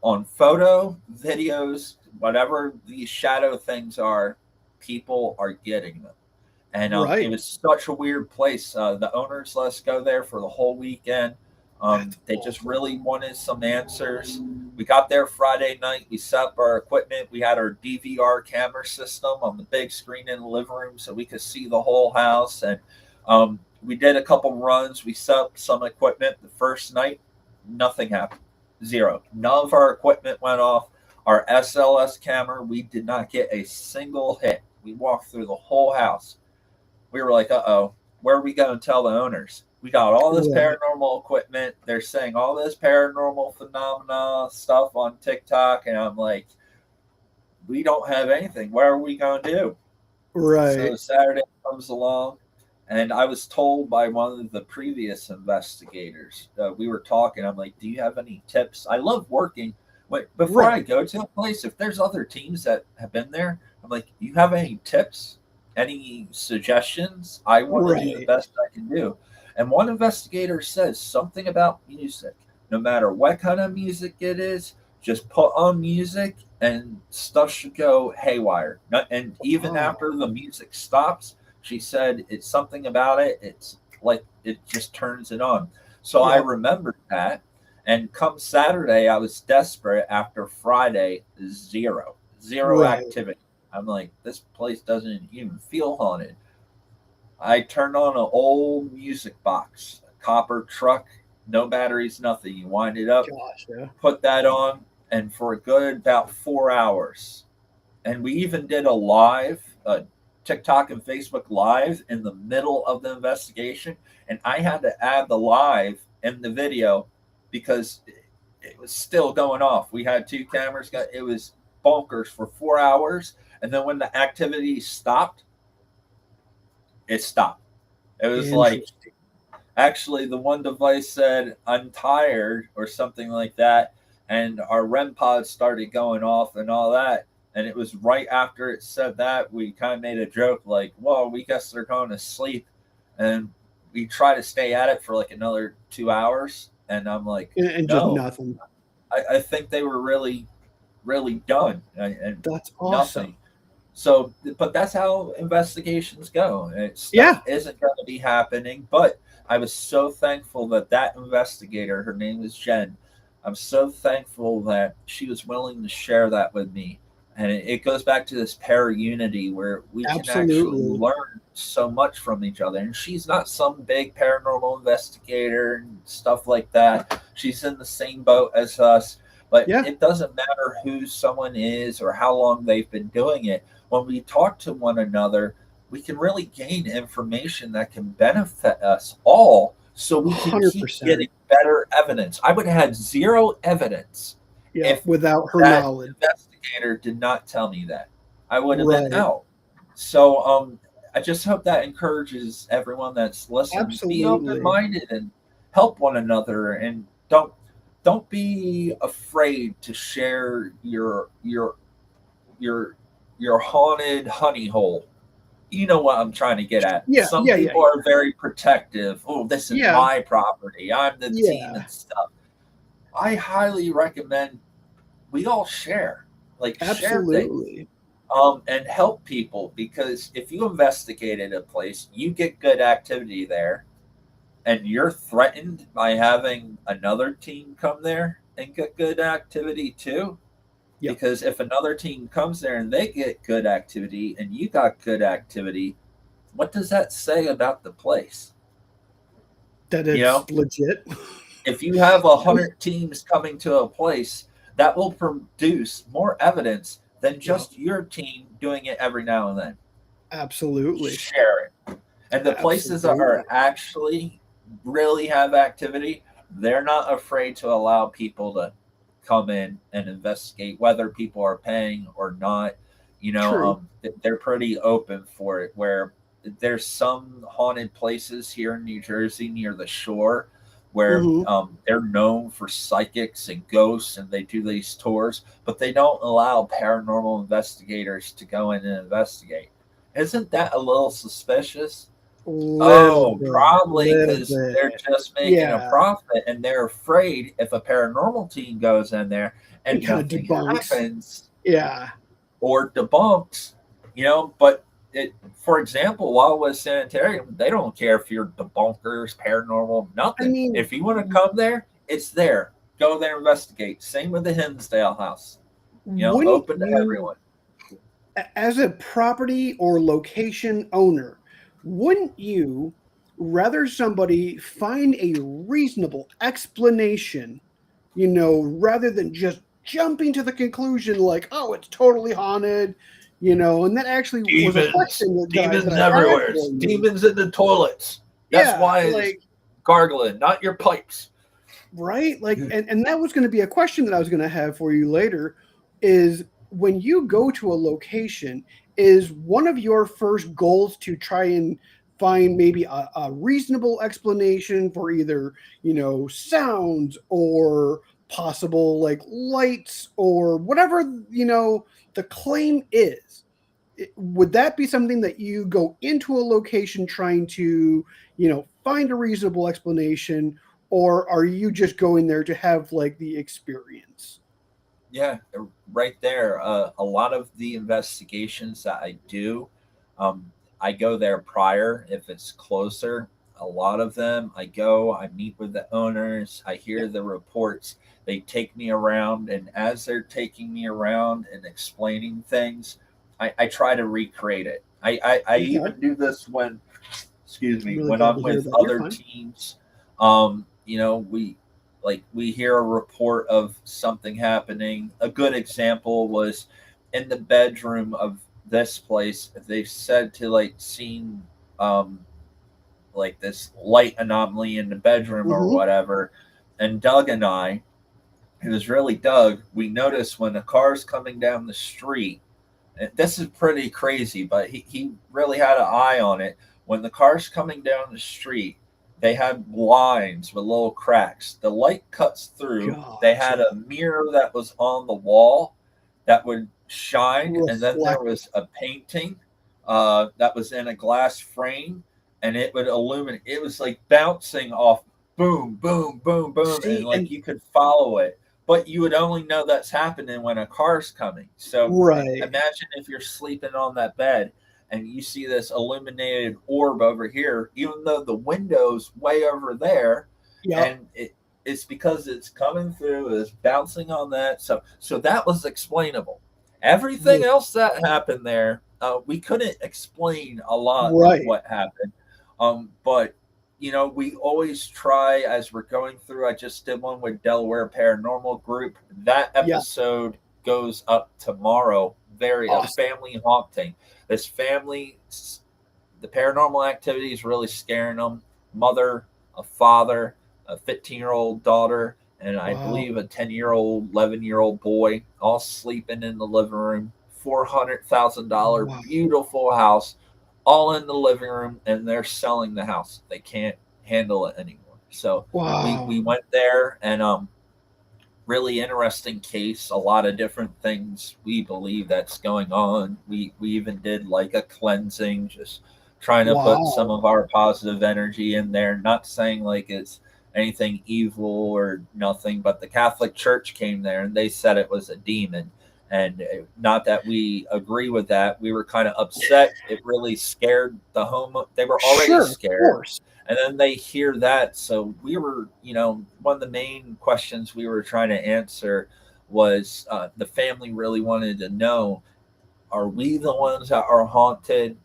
on photo, videos, whatever these shadow things are, people are getting them. And it Right. was such a weird place. The owners let us go there for the whole weekend. That's They just awesome. really wanted some answers. We got there Friday night. We set up our equipment. We had our DVR camera system on the big screen in the living room so we could see the whole house. And we did a couple runs. We set up some equipment the first night. Nothing happened. Zero. None of our equipment went off. Our SLS camera, we did not get a single hit. We walked through the whole house. We were like, uh-oh, where are we going to tell the owners? We got all this Right. paranormal equipment. They're saying all this paranormal phenomena stuff on TikTok. And I'm like, we don't have anything. What are we going to do? So Right. Saturday comes along, and I was told by one of the previous investigators, we were talking. I'm like, do you have any tips? I love working. Wait, before I Right. go to a place, if there's other teams that have been there, I'm like, you have any tips? Any suggestions? I want to do the Right. best I can do. And one investigator says something about music. No matter what kind of music it is, just put on music and stuff should go haywire. And even Wow. after the music stops, she said it's something about it. It's like it just turns it on. So I Yep. remembered that. And come Saturday, I was desperate. After Friday, zero Right. activity. I'm like, this place doesn't even feel haunted. I turned on an old music box, a copper truck, no batteries, nothing. You wind it up, Gosh, yeah. put that on, and for a good about 4 hours. And we even did a live, TikTok and Facebook live in the middle of the investigation. And I had to add the live in the video because it was still going off. We had two cameras. It was bonkers for 4 hours. And then when the activity stopped, it stopped. It was like, Interesting. actually, the one device said, I'm tired, or something like that. And our REM pods started going off and all that. And it was right after it said that, we kind of made a joke like, well, we guess they're going to sleep. And we try to stay at it for like another 2 hours. And I'm like, And just no, nothing. I think they were really, really done, and That's nothing. awesome. So, but that's how investigations go. Stuff Yeah, isn't going to be happening. But I was so thankful that that investigator, her name is Jen, I'm so thankful that she was willing to share that with me. And it goes back to this para unity where we can actually absolutely. learn so much from each other. And she's not some big paranormal investigator and stuff like that. She's in the same boat as us. But Yeah, it doesn't matter who someone is or how long they've been doing it. When we talk to one another, we can really gain information that can benefit us all so we can keep 100%. getting better evidence. I would have had zero evidence Yeah, if without her that knowledge. investigator did not tell me that. I would have been Right. out. So I just hope that encourages everyone that's listening. Be open Absolutely. minded and help one another, and don't be afraid to share your your haunted honey hole. You know what I'm trying to get at. Yeah, Some yeah, yeah, people are very protective. Oh, this is yeah. my property. I'm the team Yeah, and stuff. I highly recommend we all share, like share things, absolutely. and help people, because if you investigated a place, you get good activity there, and you're threatened by having another team come there and get good activity too. Yep. Because if another team comes there and they get good activity and you got good activity, what does that say about the place? That You it's know, legit. if you have 100 teams coming to a place, that will produce more evidence than Yep. just your team doing it every now and then. Absolutely. Share it. And the places that are Absolutely. actually really have activity, they're not afraid to allow people to come in and investigate, whether people are paying or not. True. They're pretty open for it. Where there's some haunted places here in New Jersey near the shore where Hmm. they're known for psychics and ghosts, and they do these tours, but they don't allow paranormal investigators to go in and investigate. Isn't that a little suspicious? Little Oh, bit. probably Little because bit. they're just making a Yeah. profit, and they're afraid if a paranormal team goes in there It and kind of nothing debunks. happens Yeah. or debunks. But for example, while I was sanitarium, they don't care if you're debunkers, paranormal, I nothing. mean, If you want to come there, it's there. Go there, investigate. Same with the Hinsdale house. wouldn't Open to you, everyone. as a property or location owner, wouldn't you rather somebody find a reasonable explanation, rather than just jumping to the conclusion like, oh, it's totally haunted, and that actually was a Demons, question that demons I had everywhere. for you. Demons in the toilets. That's Yeah, why it's like, gargling, not your pipes. right? Like, and that was going to be a question that I was going to have for you later is when you go to a location, is one of your first goals to try and find maybe a reasonable explanation for either, sounds or possible like lights or whatever, the claim is? Would that be something that you go into a location trying to, find a reasonable explanation, or are you just going there to have like the experience? Yeah, right there. A lot of the investigations that I do, um, I go there prior if it's closer. a lot of them. I go, I meet with the owners, I Yeah. hear the reports. They take me around, and as they're taking me around and explaining things, I try to recreate it. I Okay. even do this when, excuse me, Really when glad I'm to hear with that. You're other fine. teams. We we hear a report of something happening. A good example was in the bedroom of this place. They said to like seen um, like this light anomaly in the bedroom or Mm-hmm. whatever. And Doug and I, it was really Doug, we noticed when a car's coming down the street, and this is pretty crazy, but he really had an eye on it. When the car's coming down the street, they had lines with little cracks. The light cuts through. They had Gotcha. a mirror that was on the wall that would shine, and then there Reflective. was a painting that was in a glass frame, and it would illuminate. It was like bouncing off, boom, boom, boom, boom, and See, like and you could follow it, but you would only know that's happening when a car's coming. So right. imagine if you're sleeping on that bed and you see this illuminated orb over here, even though the window's way over there, Yep. and it's because it's coming through, it's bouncing on that. So that was explainable. Everything else that happened there, we couldn't explain a lot of Right. what happened. But we always try as we're going through. I just did one with Delaware Paranormal Group. That Yeah. episode goes up tomorrow. Very a Awesome. family haunting. This family, the paranormal activity is really scaring them. Mother, a father, a 15-year-old daughter, and I Wow. believe a 10-year-old, 11-year-old boy, all sleeping in the living room. $400,000 Wow. beautiful house, all in the living room, and they're selling the house. They can't handle it anymore. So we Wow. went there, and really interesting case. A lot of different things we believe that's going on. We even did like a cleansing, just trying to put some Wow. of our positive energy in there. Not saying like it's anything evil or nothing, but the Catholic Church came there and they said it was a demon. And not that we agree with that. We were kind of upset. It really scared the home. They were already Sure. Of scared, course. and then they hear that. So we were, one of the main questions we were trying to answer was the family really wanted to know, are we the ones that are haunted,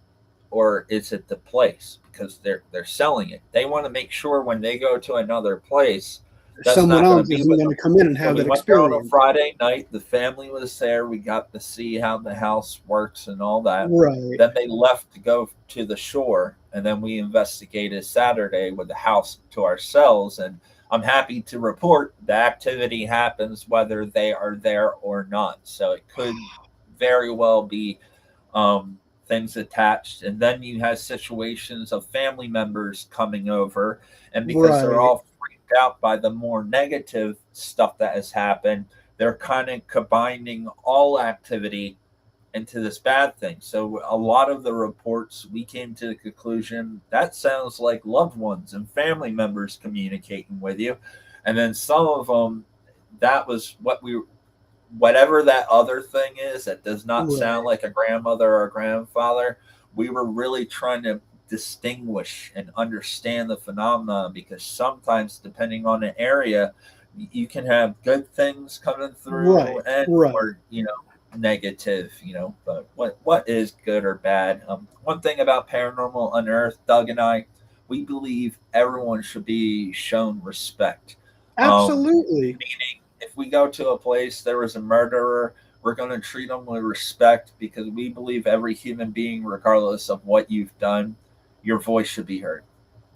or is it the place, because they're selling it. They want to make sure when they go to another place, that's Someone not going to else be isn't with going them. to come in and So have we that went there on a experience. Friday night. The family was there. We got to see how the house works and all that. Right. Then they left to go to the shore, and then we investigated Saturday with the house to ourselves. And I'm happy to report the activity happens whether they are there or not. So it could very well be things attached. And then you have situations of family members coming over, and because they're Right. all freaked out by the more negative stuff that has happened, they're kind of combining all activity into this bad thing. So a lot of the reports, we came to the conclusion that sounds like loved ones and family members communicating with you. And then some of them, that was whatever that other thing is that does not sound Right. like a grandmother or a grandfather. We were really trying to distinguish and understand the phenomenon, because sometimes, depending on the area, you can have good things coming through Right. and Right. or negative. But what is good or bad? One thing about Paranormal Unearthed, Doug and I, we believe everyone should be shown respect. Absolutely. Meaning, if we go to a place, there was a murderer, we're going to treat them with respect, because we believe every human being, regardless of what you've done, your voice should be heard.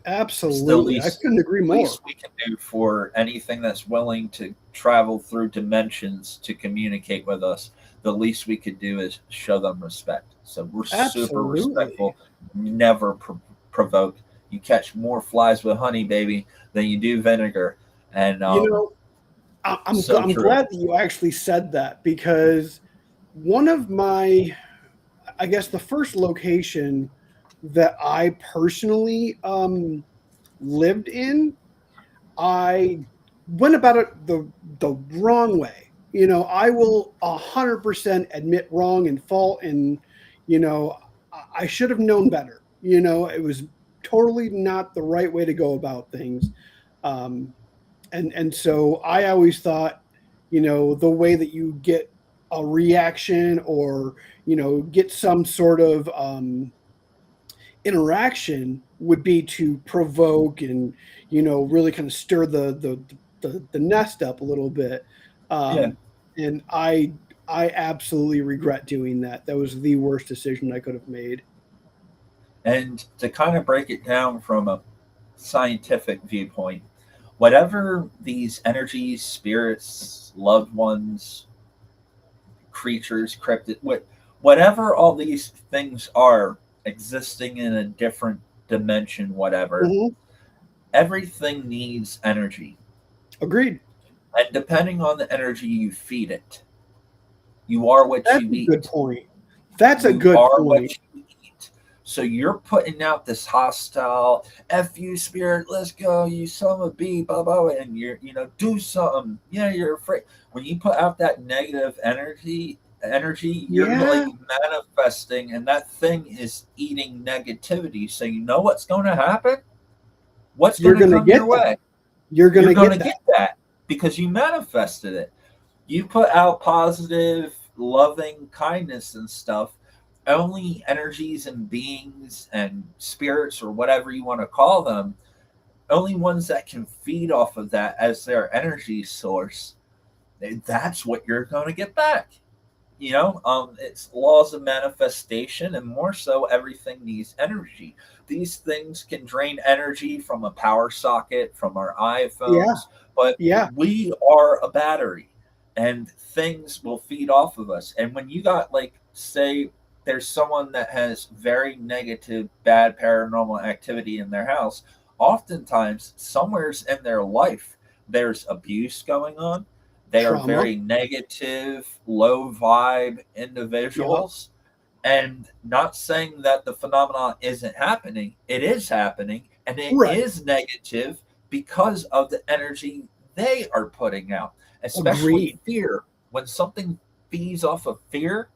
It's the Absolutely. I least couldn't agree more. least we can do for anything that's willing to travel through dimensions to communicate with us. The least we could do is show them respect. So we're super Absolutely. respectful, never provoke. You catch more flies with honey, baby, than you do vinegar. And You know, so I'm true. glad that you actually said that, because one of my, I guess, the first location that I personally lived in, I went about it the wrong way. I will 100% admit wrong and fault, and I should have known better. It was totally not the right way to go about things. Um, and so I always thought, the way that you get a reaction, or get some sort of interaction, would be to provoke and really kind of stir the nest up a little bit. Yeah. And I absolutely regret doing that. That was the worst decision I could have made. And to kind of break it down from a scientific viewpoint, whatever these energies, spirits, loved ones, creatures, cryptid, whatever all these things are existing in a different dimension, whatever, Hmm. everything needs energy. Agreed. And depending on the energy you feed it, you are what That's you a good eat. point. That's a You good are what point. you eat. So you're putting out this hostile "F you spirit, let's go, you son of a bee, blah blah," and do something. Yeah, you're afraid. When you put out that negative energy, you're like Yeah, manifesting, and that thing is eating negativity. So you know what's going to happen? What's going you're to gonna come get your that. way? You're You're gonna going get to that. get that because you manifested it. You put out positive, loving kindness and stuff. Only energies and beings and spirits, or whatever you want to call them, only ones that can feed off of that as their energy source, that's what you're going to get back. It's laws of manifestation, and more so, everything needs energy. These things can drain energy from a power socket, from our Yeah, iPhones, but yeah, we are a battery, and things will feed off of us. And when you got, like, say, there's someone that has very negative, bad paranormal activity in their house, oftentimes, somewheres in their life, there's abuse going on. They are trauma. very negative, low vibe Yep. individuals. And not saying that the phenomenon isn't happening, it is happening, and it Right. is negative because of the energy they are putting out, especially Agreed. fear. When something feeds off of fear,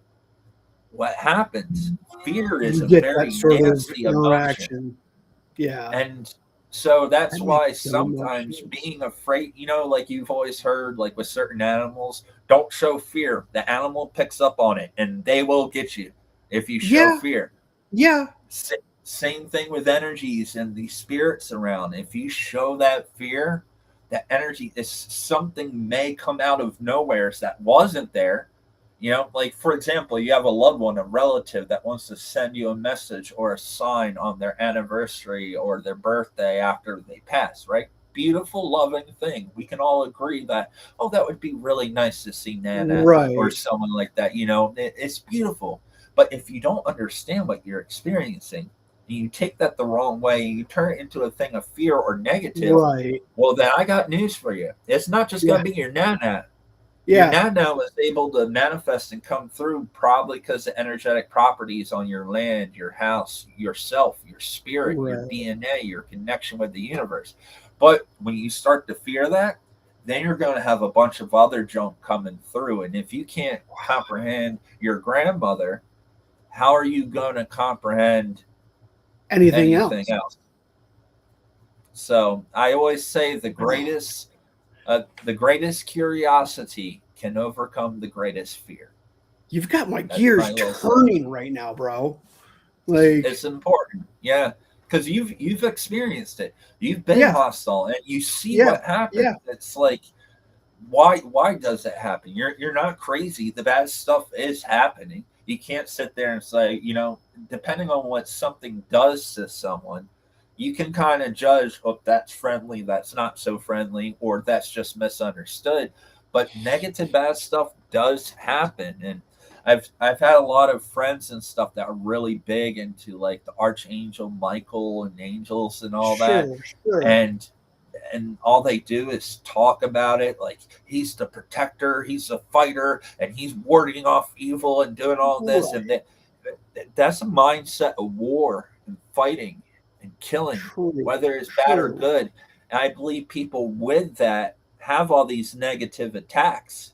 what happens? Fear is You a get that very sort of nasty emotion. interaction. Yeah, And so that that's makes why so much sometimes sense. being afraid, like you've always heard, like with certain animals, don't show fear. The animal picks up on it and they will get you if you show Yeah, fear. yeah. Same thing with energies and the spirits around. If you show that fear, that energy is something may come out of nowhere that wasn't there. Like for example, you have a loved one, a relative that wants to send you a message or a sign on their anniversary or their birthday after they pass, right? Beautiful, loving thing. We can all agree that, oh, that would be really nice to see Nana or Right, someone like that. It's beautiful. But if you don't understand what you're experiencing, and you take that the wrong way and you turn it into a thing of fear or negative, right. well, then I got news for you. It's not just Yeah, going to be your Nana. Your yeah. Nana was able to manifest and come through probably because the energetic properties on your land, your house, yourself, your spirit, your Right. DNA, your connection with the universe. But when you start to fear that, then you're going to have a bunch of other junk coming through. And if you can't comprehend your grandmother, how are you going to comprehend Anything anything else? else? So I always say the greatest curiosity can overcome the greatest fear. You've got my That's my gears little saying. turning right now, bro. Like, It's important, yeah, because you've experienced it. You've been yeah, hostile, and you see yeah, what happens. yeah. It's like, why does it happen? You're not crazy. The bad stuff is happening. You can't sit there and say, depending on what something does to someone, you can kind of judge, oh, that's friendly, that's not so friendly, or that's just misunderstood. But negative bad stuff does happen. And I've had a lot of friends and stuff that are really big into like the Archangel Michael and angels and all that. Sure, sure. And all they do is talk about it like he's the protector, he's the fighter, and he's warding off evil and doing all this. And Right. that's a mindset of war and fighting and killing, True, whether it's bad or true. good. And I believe people with that have all these negative attacks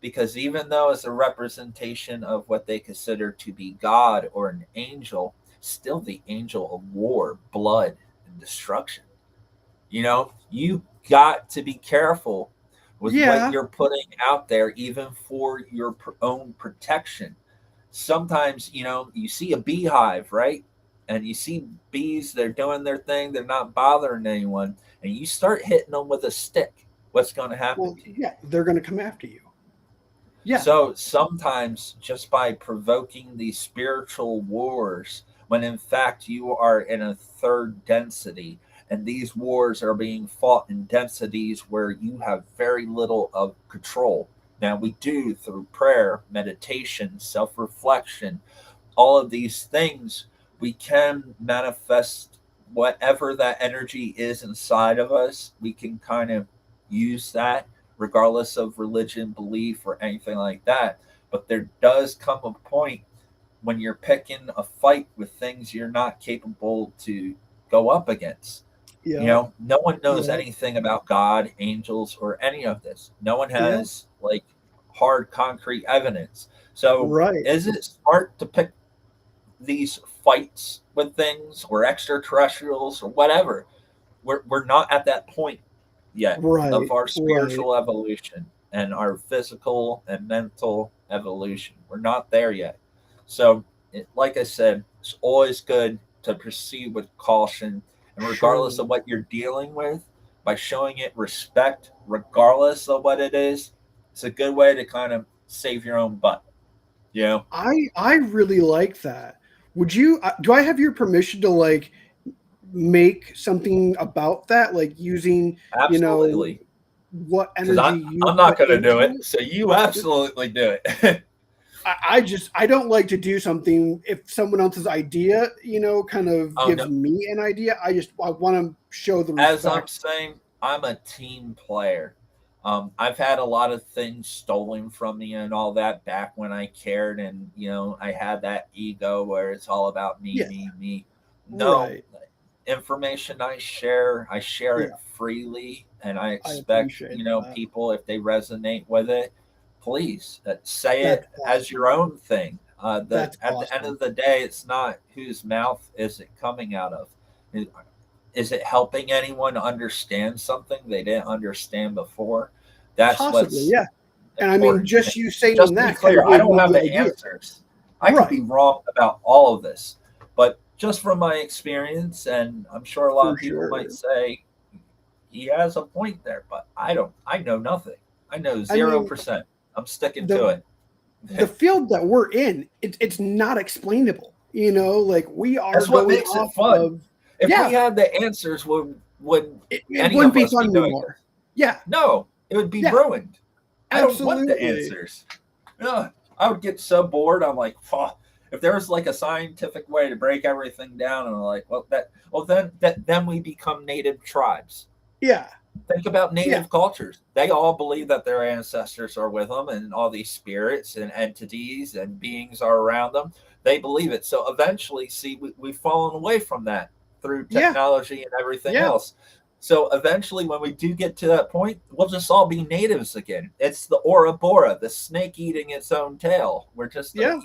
because even though it's a representation of what they consider to be God or an angel, still the angel of war, blood, and destruction. You got to be careful with what Yeah. you're putting out there, even for your own protection. Sometimes, you see a beehive, right? And you see bees, they're doing their thing, they're not bothering anyone, and you start hitting them with a stick. What's going to happen Well, to you? yeah, they're going to come after you. Yeah. So sometimes just by provoking these spiritual wars, when in fact you are in a third density, and these wars are being fought in densities where you have very little of control. Now, we do through prayer, meditation, self reflection, all of these things, we can manifest whatever that energy is inside of us. We can kind of use that regardless of religion, belief, or anything like that. But there does come a point when you're picking a fight with things you're not capable to go up against. Yep. No one knows Yep. anything about God, angels, or any of this. No one Yep. has like hard, concrete evidence. So, Right. is it smart to pick these fights with things or extraterrestrials or whatever? We're not at that point yet of Right. our Right. spiritual evolution and our physical and mental evolution. We're not there yet. So, like I said, it's always good to proceed with caution. And regardless Sure. of what you're dealing with, by showing it respect, regardless of what it is, it's a good way to kind of save your own butt. You know, I really like that. Would you do I have your permission to like make something about that, like using, you know, absolutely. what Because energy you I'm not put going to do into it. it? So you absolutely do it. I don't like to do something if someone else's idea, kind of Oh, gives no. me an idea. I want to show the As I'm respect. saying, I'm a team player. I've had a lot of things stolen from me and all that back when I cared, and I had that ego where it's all about me, Yeah, me, me. No, right. information I share Yeah, it freely, and I I expect appreciate that. people, if they resonate with it, please say That's it as your awesome. own thing. That's At the end awesome. of the day, it's not whose mouth is it coming out of. Is it helping anyone understand something they didn't understand before? That's Possibly, what's yeah. And I mean, important. And just you saying just to be that kind clear, of I gave don't me have the the idea. answers. I could Right, be wrong about all of this, but just from my experience, and I'm sure a lot for of people might sure. say he has a point there, but I don't. I know nothing. I know I mean, 0%. I'm sticking to the it. the field that we're in, it's not explainable. Like we are That's what going makes it off fun. of, If we yeah, had the answers, would it any wouldn't of be us fun be doing anymore. this? Yeah, No, it would be yeah, ruined. I don't want the absolutely. answers. Ugh, I would get so bored. I'm like, "Fuck." If there was like a scientific way to break everything down, and I'm like, then we become native tribes. Yeah, Think about yeah, native cultures. They all believe that their ancestors are with them, and all these spirits and entities and beings are around them. They believe it. So eventually, see, we've fallen away from that through yeah, technology and everything yeah, else. So eventually, when we do get to that point, we'll just all be natives again. It's the Ouroboros, the snake eating its own tail. We're just, yeah,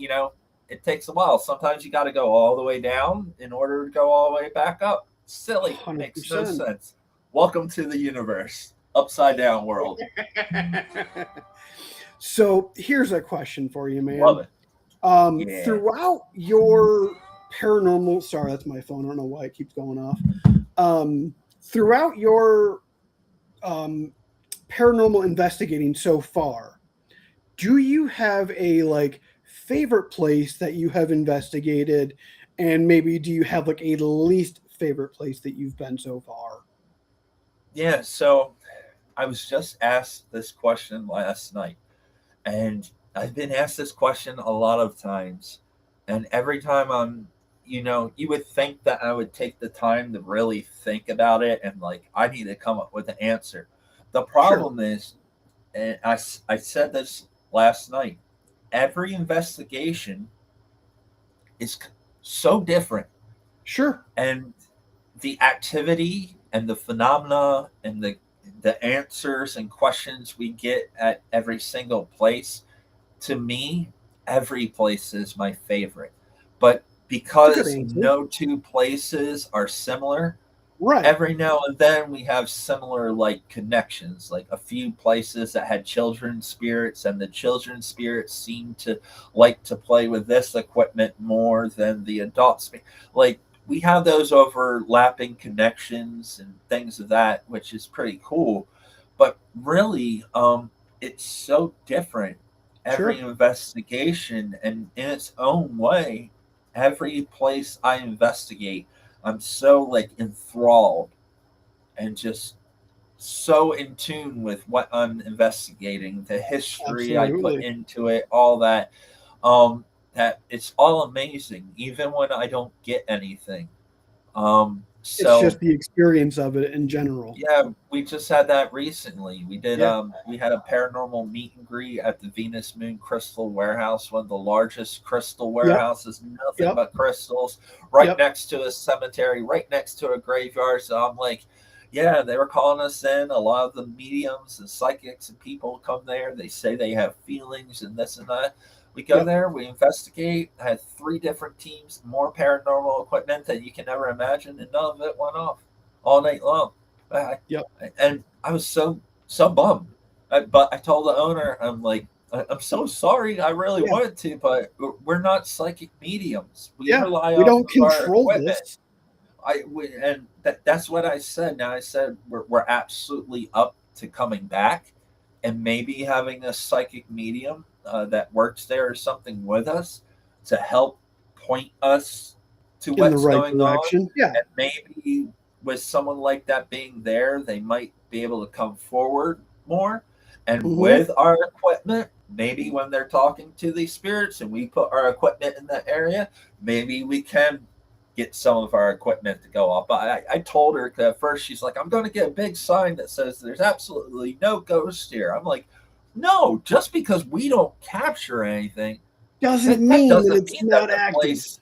it takes a while. Sometimes you got to go all the way down in order to go all the way back up. Silly, hundred makes no percent. sense. Welcome to the universe, upside down world. So here's a question for you, Love man. it. Yeah. Throughout your paranormal, sorry, that's my phone. I don't know why it keeps going off. Throughout your um, paranormal investigating so far, do you have a like favorite place that you have investigated, and maybe do you have like a least favorite place that you've been so far? Yeah. So I was just asked this question last night, and I've been asked this question a lot of times. And every time you would think that I would take the time to really think about it and like, I need to come up with an answer. The Sure, problem is, and I said this last night, every investigation is so different. sure, And the activity and the phenomena and the answers and questions we get at every single place, to me, every place is my favorite. But It's a good because answer. no two places are similar, Right. every now and then we have similar like connections, like a few places that had children's spirits, and the children's spirits seem to like to play with this equipment more than the adults. Like we have those overlapping connections and things of that, which is pretty cool. But really, it's so different every Sure. investigation, and in its own way, every place I investigate, I'm so like enthralled and just so in tune with what I'm investigating, the history I put Absolutely. into it, all that. That it's all amazing, even when I don't get anything. It's So just the experience of it in general. yeah, we just had that recently. Yeah. We had a paranormal meet and greet at the Venus Moon Crystal Warehouse, one of the largest crystal Yep. warehouses, nothing Yep. but crystals, right Yep. next to a cemetery, right next to a graveyard. So I'm like, yeah, they were calling us in. A lot of the mediums and psychics and people come there. They say they have feelings and this and that. We go Yep. there, we investigate. I had 3 different teams, more paranormal equipment than you can ever imagine, and none of it went off all night long. I, Yep. and I was so bummed. But I told the owner, I'm like, I'm so sorry. I really Yeah. wanted to, but we're not psychic mediums. We Yeah. rely We off don't of our control equipment. this. And that's what I said. Now I said we're absolutely up to coming back and maybe having a psychic medium that works there or something with us to help point us to In the what's right going on. direction. Yeah. And maybe with someone like that being there, they might be able to come forward more. And Hmm. with our equipment, maybe when they're talking to these spirits and we put our equipment in that area, maybe we can get some of our equipment to go off. But I told her at first, she's like, I'm going to get a big sign that says there's absolutely no ghost here. I'm like, no, just because we don't capture anything, Doesn't that mean that doesn't it's mean that not the active. place.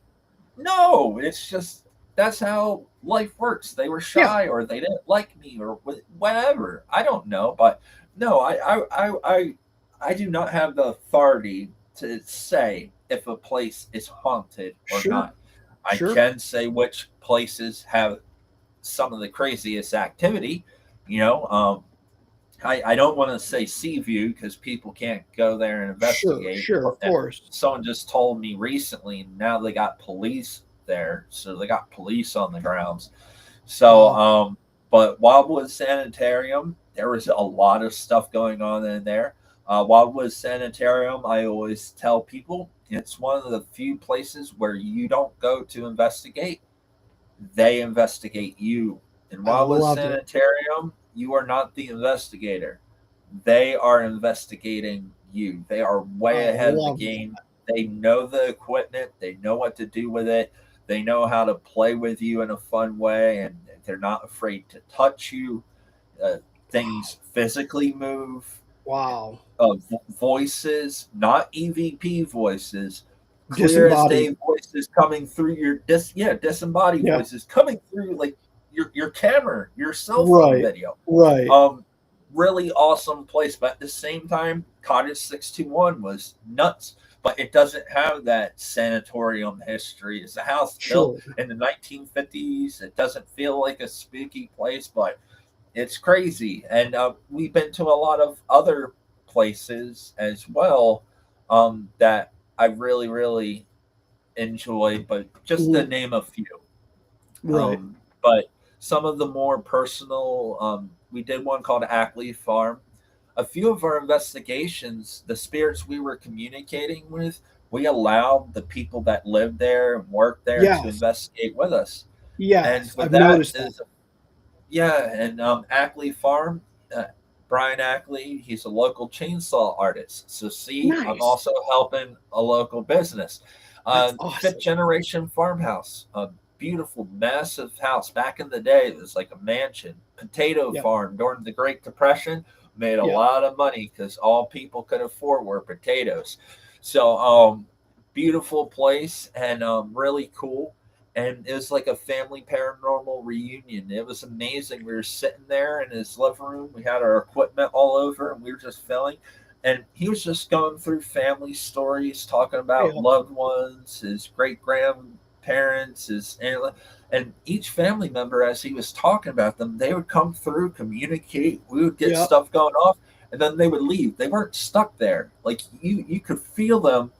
No, it's just that's how life works. They were Yeah. shy, or they didn't like me, or whatever. I don't know, but no, I do not have the authority to say if a place is haunted or Sure. not. I Sure. can say which places have some of the craziest activity. You know, I don't want to say sea view because people can't go there and Sure. investigate. Sure. Of And course. someone just told me recently now they got police there, so they got police on the grounds. So, Wow. but Wildwood Sanitarium, there was a lot of stuff going on in there. Wildwood Sanitarium, I always tell people it's one of the few places where you don't go to investigate, they investigate you. In I Wildwood love it. Sanitarium, you are not the investigator. They are investigating you. They are way I ahead of the love that. game. They know the equipment, they know what to do with it, they know how to play with you in a fun way, and they're not afraid to touch you. Uh, Things physically move. Wow. Voices, not EVP voices, clear as Disembodied. day voices coming through your disembodied Yeah. voices coming through like your camera, your cell phone Right. video. Right. Um, Really awesome place, but at the same time, Cottage 621 was nuts. But it doesn't have that sanatorium history. It's a house built Sure. in the 1950s. It doesn't feel like a spooky place, but it's crazy. And we've been to a lot of other places as well that I really, really enjoyed, but just to Mhm. name a few. Right. But some of the more personal, we did one called Ackley Farm. A few of our investigations, the spirits we were communicating with, we allowed the people that lived there and worked there to Yes. investigate with us. And Yes. with I've that noticed that. is yeah, and Ackley Farm, uh, Brian Ackley, he's a local chainsaw artist. So see, I'm Nice. also helping a local business. That's Fifth awesome. generation farmhouse, a beautiful, massive house. Back in the day, it was like a mansion. Potato Yeah. farm during the Great Depression made a Yeah. lot of money because all people could afford were potatoes. So, beautiful place and really cool, and it was like a family paranormal reunion. It was amazing. We were sitting there in his living room. We had our equipment all over, and we were just filming. And he was just going through family stories, talking about Yeah. loved ones, his great grandparents, parents, and each family member, as he was talking about them, they would come through, communicate. We would get Yep. stuff going off, and then they would leave. They weren't stuck there. Like you could feel them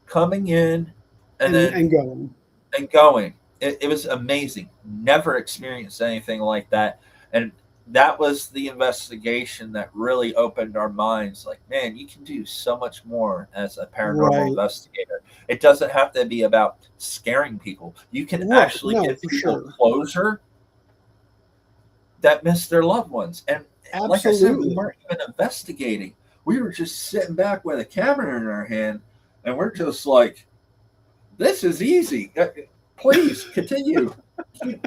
coming in, and then And going. and going. It was amazing. Never experienced anything like that. And that was the investigation that really opened our minds. Like, man, you can do so much more as a paranormal Right. investigator. It doesn't have to be about scaring people. You can Right. actually No, give for people sure. closure that miss their loved ones. And like I said, we Absolutely. weren't even investigating. We were just sitting back with a camera in our hand, and we're just like, this is easy. Please continue.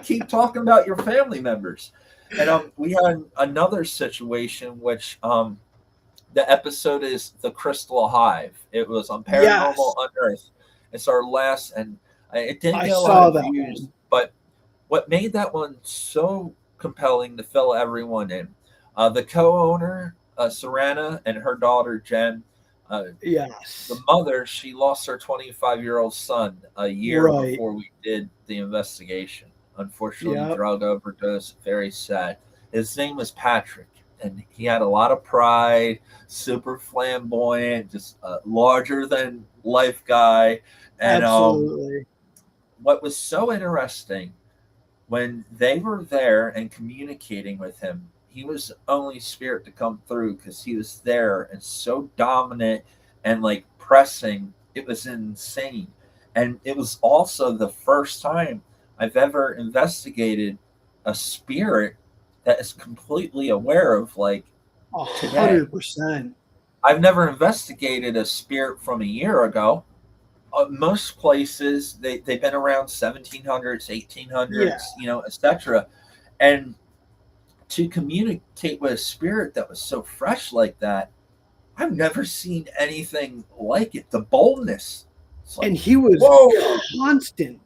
Keep talking about your family members. And we had another situation, which the episode is the Crystal Hive. It was on Paranormal Yes. Unearthed. It's our last, and it didn't I get a lot saw of that views. one. But what made that one so compelling to fill everyone in, the co-owner, Sarana, and her daughter Jen. The Yes. mother, she lost her 25-year-old son a year Right. before we did the investigation. Unfortunately, Yep. drug overdose. Very sad. His name was Patrick, and he had a lot of pride, super flamboyant, just a larger than life guy. And Absolutely. what was so interesting, when they were there and communicating with him, he was the only spirit to come through because he was there and so dominant and like pressing. It was insane. And it was also the first time I've ever investigated a spirit that is completely aware of like A today. 100%. I've never investigated a spirit from a year ago. Most places they've been around 1700s, Yeah. 1800s, etc. And to communicate with a spirit that was so fresh like that, I've never seen anything like it. The boldness, it's like, And he was whoa. constant.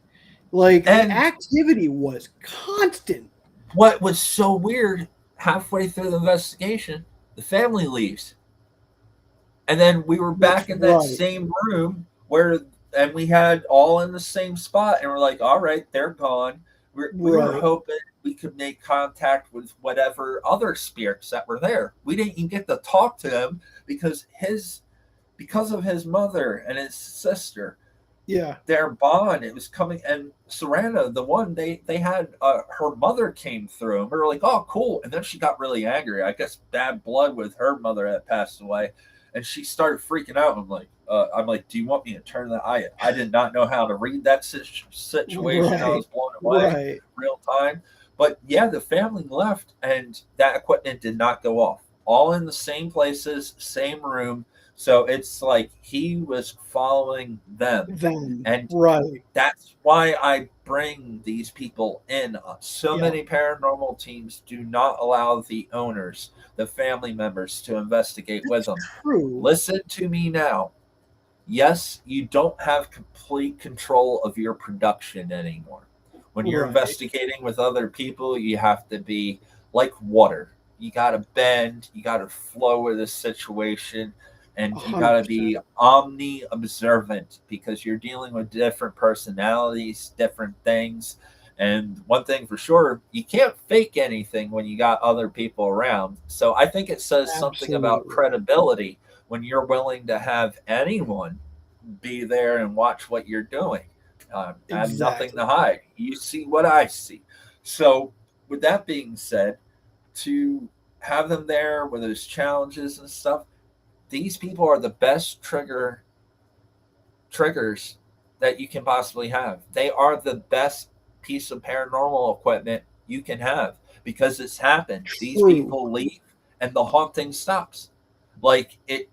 Like the And activity was constant. what was so weird, halfway through the investigation, the family leaves, and then we were That's back in that right. same room where, and we had all in the same spot, and we're like, all right, they're gone. We were Right. hoping we could make contact with whatever other spirits that were there. We didn't even get to talk to them because of his mother and his sister, Yeah. their bond, it was coming. And Serena, the one, they had her mother came through, and we were like, oh cool. And then she got really angry, I guess bad blood with her mother that passed away, and she started freaking out. I'm like, do you want me to turn that? I did not know how to read that situation. I Right. was blown away Right. real time. But yeah, the family left, and that equipment did not go off, all in the same places, same room. So it's like he was following them. Then. And Right. that's why I bring these people in. So Yep. many paranormal teams do not allow the owners, the family members, to investigate with That's them. true. Listen to me now. Yes, you don't have complete control of your production anymore. When you're Right. investigating with other people, you have to be like water. You got to bend, you got to flow with the situation, and you got to 100%. be omni observant because you're dealing with different personalities, different things. And one thing for sure, you can't fake anything when you got other people around. So I think it says something about Absolutely. credibility when you're willing to have anyone be there and watch what you're doing. I have nothing to Exactly. hide. You see what I see. So, with that being said, to have them there with those challenges and stuff, these people are the best triggers that you can possibly have. They are the best piece of paranormal equipment you can have because it's happened. These True. people leave and the haunting stops. Like it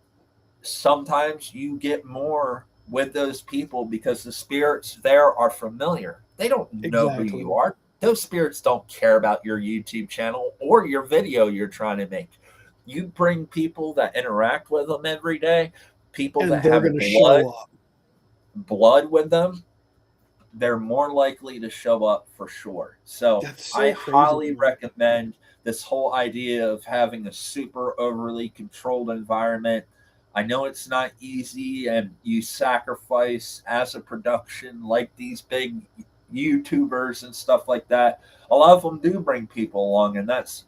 sometimes you get more with those people because the spirits there are familiar. They don't know who you Exactly. are. Those spirits don't care about your YouTube channel or your video you're trying to make. You bring people that interact with them every day, people And that they're have going to show up. blood with them, they're more likely to show up for sure. So That's I so crazy to highly me. recommend this whole idea of having a super overly controlled environment. I know it's not easy, and you sacrifice as a production like these big YouTubers and stuff like that. A lot of them do bring people along, and that's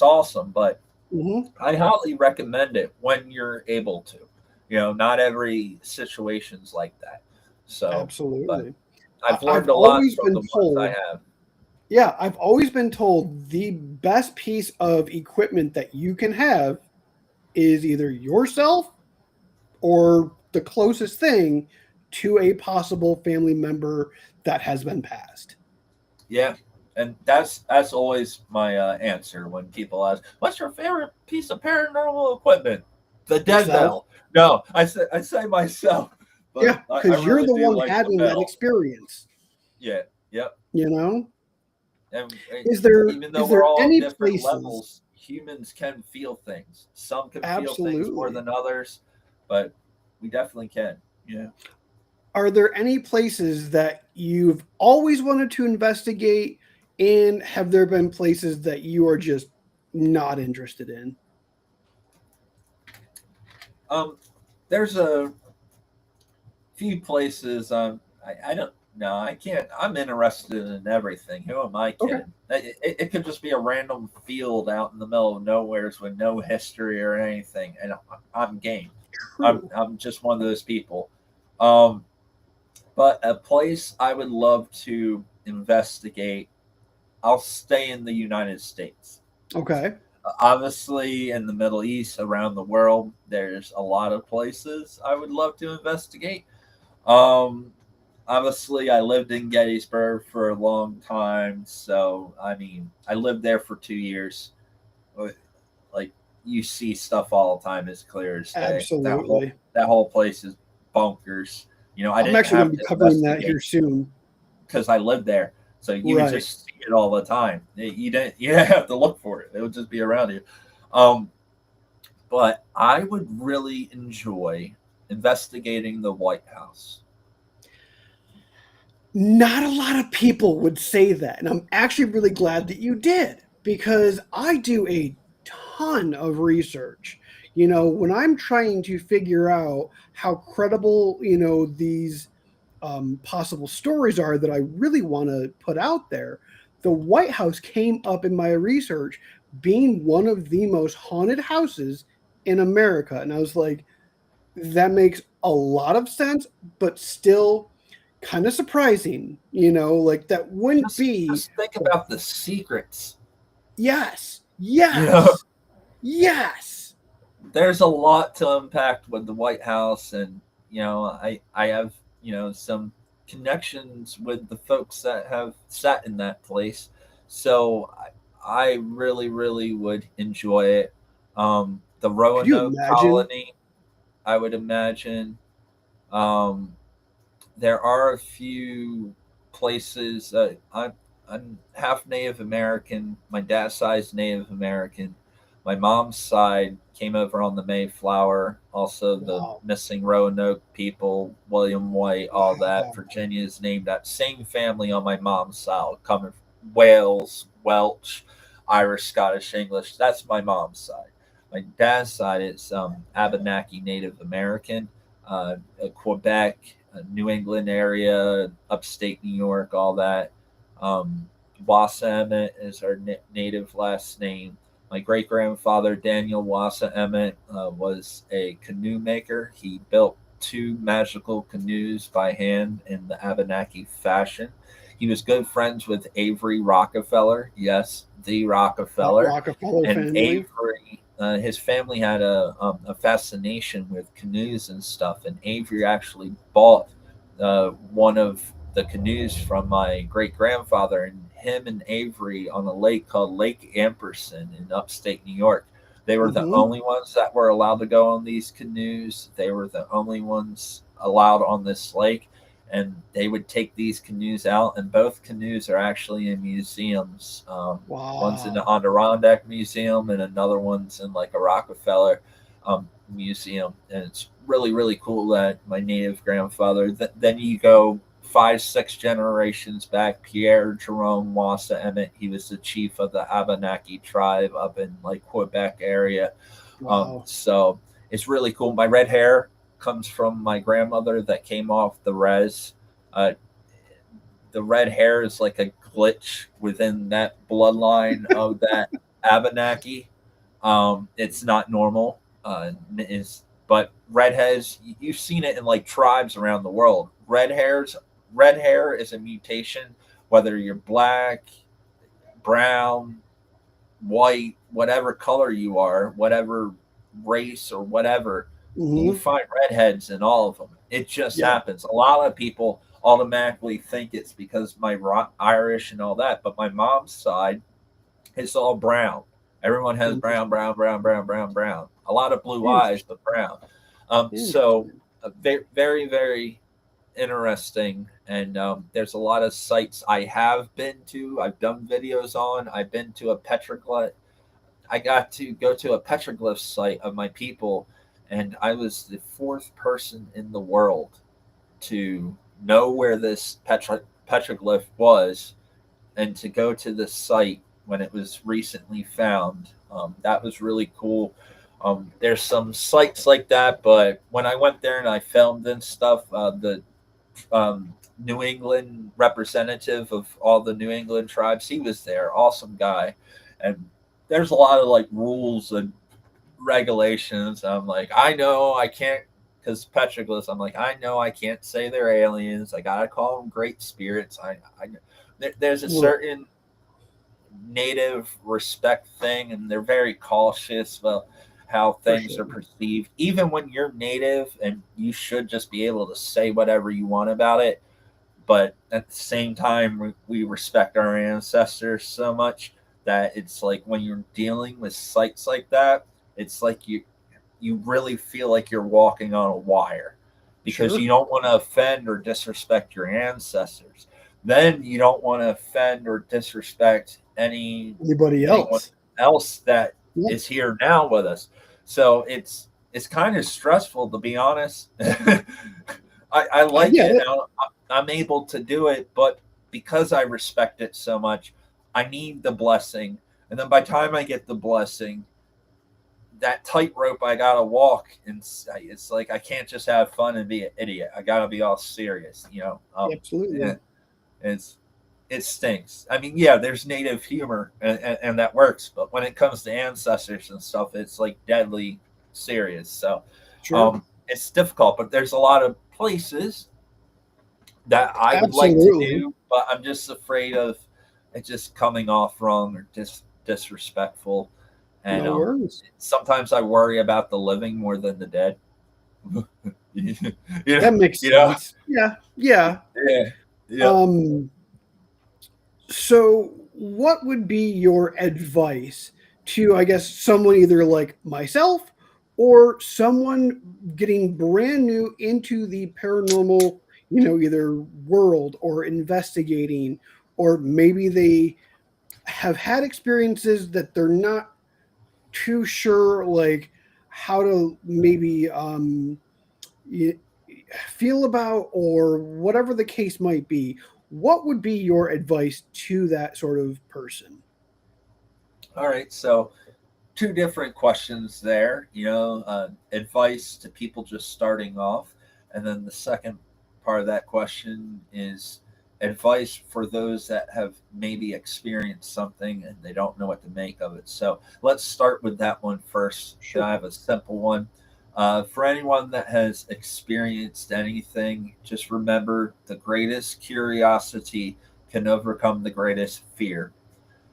awesome. But Hmm. I highly recommend it when you're able to. Not every situation's like that. So, but Absolutely. I've I've learned a lot always from been the ones I told, have. yeah, I've always been told the best piece of equipment that you can have is either yourself or the closest thing to a possible family member that has been passed. Yeah, and that's always my answer when people ask, "What's your favorite piece of paranormal equipment?" The dead Yourself. bell. No, I say myself, but Yeah, I because you're really the do one like the having that bell. experience. Yeah, yep. You know, And is there even though is we're there all at any different places? levels, humans can feel things. Some can feel things more Absolutely. than others, but we definitely can. Yeah. Are there any places that you've always wanted to investigate, and have there been places that you are just not interested in? Um, there's a few places. I don't. No, I can't. I'm interested in everything. Who am I Okay, kidding? It could just be a random field out in the middle of nowheres with no history or anything, and I'm game. I'm true. I'm just one of those people. Um, but a place I would love to investigate. I'll stay in the United States. Okay. Obviously, in the Middle East, around the world, there's a lot of places I would love to investigate. Um, Obviously, I lived in Gettysburg for a long time, so I mean, I lived there for 2 years. Like you see stuff all the time, as clear as day. That whole Absolutely. that whole place is bonkers. I I'm didn't actually going have to be to covering that investigate here soon. because I lived there, so you would Right. just see it all the time. You didn't have to look for it; it would just be around you. Um, but I would really enjoy investigating the White House. Not a lot of people would say that. And I'm actually really glad that you did because I do a ton of research. When I'm trying to figure out how credible, these possible stories are that I really want to put out there, the White House came up in my research being one of the most haunted houses in America. And I was like, that makes a lot of sense, but still kind of surprising, like that wouldn't Just be just think the about the secrets. yes, You know, yes, yes. there's a lot to unpack with the White House, and I have some connections with the folks that have sat in that place, so I really really would enjoy it. The Could you Roanoke imagine? colony, I would imagine. Um, there are a few places. I'm half Native American. My dad's side's Native American. My mom's side came over on the Mayflower. Also, the Wow, missing Roanoke people, William White, all that. wow. Virginia is named that same family on my mom's side, coming from Wales, Welsh, Irish, Scottish, English. That's my mom's side. My dad's side is Abenaki Native American, Quebec, New England area, upstate New York, all that. Um, Wassa Emmett is our native last name. My great grandfather, Daniel Wassa Emmett, was a canoe maker. He built two magical canoes by hand in the Abenaki fashion. He was good friends with Avery Rockefeller. Yes, the That Rockefeller. Rockefeller And family. Avery, his family had a fascination with canoes and stuff. And Avery actually bought one of the canoes from my great grandfather, and him and Avery on a lake called Lake Amperson in upstate New York. They were the Hmm. only ones that were allowed to go on these canoes. They were the only ones allowed on this lake, and they would take these canoes out. And both canoes are actually in museums. One's in the Wow. Adirondack Museum, and another one's in like a Rockefeller museum, and it's really really cool that my native grandfather. Then you go 5 6 generations back, Pierre Jerome Wassa Emmett. He was the chief of the Abenaki tribe up in like Quebec area. Wow. So it's really cool. My red hair comes from my grandmother that came off the res. Uh, the red hair is like a glitch within that bloodline of that Abenaki. It's not normal. Is But redheads, you've seen it in like tribes around the world. Red hair is a mutation, whether you're black, brown, white, whatever color you are, whatever race or whatever, you Hmm. find redheads in all of them. It just Yeah. happens. A lot of people automatically think it's because my Irish and all that, but my mom's side, it's all brown. Everyone has brown, Interesting. brown, brown, brown, brown, brown. A lot of blue eyes, Interesting. but brown. So Interesting. very, very interesting. And there's a lot of sites I have been to. I've done videos on. I've been to a petroglyph. I got to go to a petroglyph site of my people, and I was the fourth person in the world to know where this petroglyph was and to go to this site when it was recently found. That was really cool. There's some sites like that, but when I went there and I filmed and stuff, the New England representative of all the New England tribes, he was there. Awesome guy. And there's a lot of like rules and regulations. I'm like, I know I can't, because petroglyphs, I'm like, I know I can't say they're aliens. I gotta call them great spirits. There's a Right. certain native respect thing, and they're very cautious about how For things sure. are perceived. Even when you're native, and you should just be able to say whatever you want about it, but at the same time, we respect our ancestors so much that it's like when you're dealing with sites like that, it's like you really feel like you're walking on a wire because you Sure. don't want to offend or disrespect your ancestors. Then you don't want to offend or disrespect Anybody anyone else? else that Yeah. is here now with us. So it's kind of stressful, to be honest. I I like get it. it. I'm able to do it, but because I respect it so much, I need the blessing. And then by the time I get the blessing, that tightrope I gotta walk, and it's like I can't just have fun and be an idiot. I gotta be all serious, you know. Absolutely. It's it stinks. I mean, yeah, there's native humor and that works, but when it comes to ancestors and stuff, it's like deadly serious. So Sure. it's difficult, but there's a lot of places that I would like to Absolutely. do, but I'm just afraid of it just coming off wrong or disrespectful. And No worries. sometimes I worry about the living more than the dead. you know, That makes you know, sense. Yeah. Yeah. yeah, yeah. Um, so what would be your advice to, I guess, someone either like myself or someone getting brand new into the paranormal, either world or investigating, or maybe they have had experiences that they're not too sure, like how to maybe y- feel about, or whatever the case might be. What would be your advice to that sort of person? All right, so two different questions there. Advice to people just starting off, and then the second part of that question is advice for those that have maybe experienced something and they don't know what to make of it. So let's start with that one first. Sure. I have a simple one. For anyone that has experienced anything, just remember the greatest curiosity can overcome the greatest fear.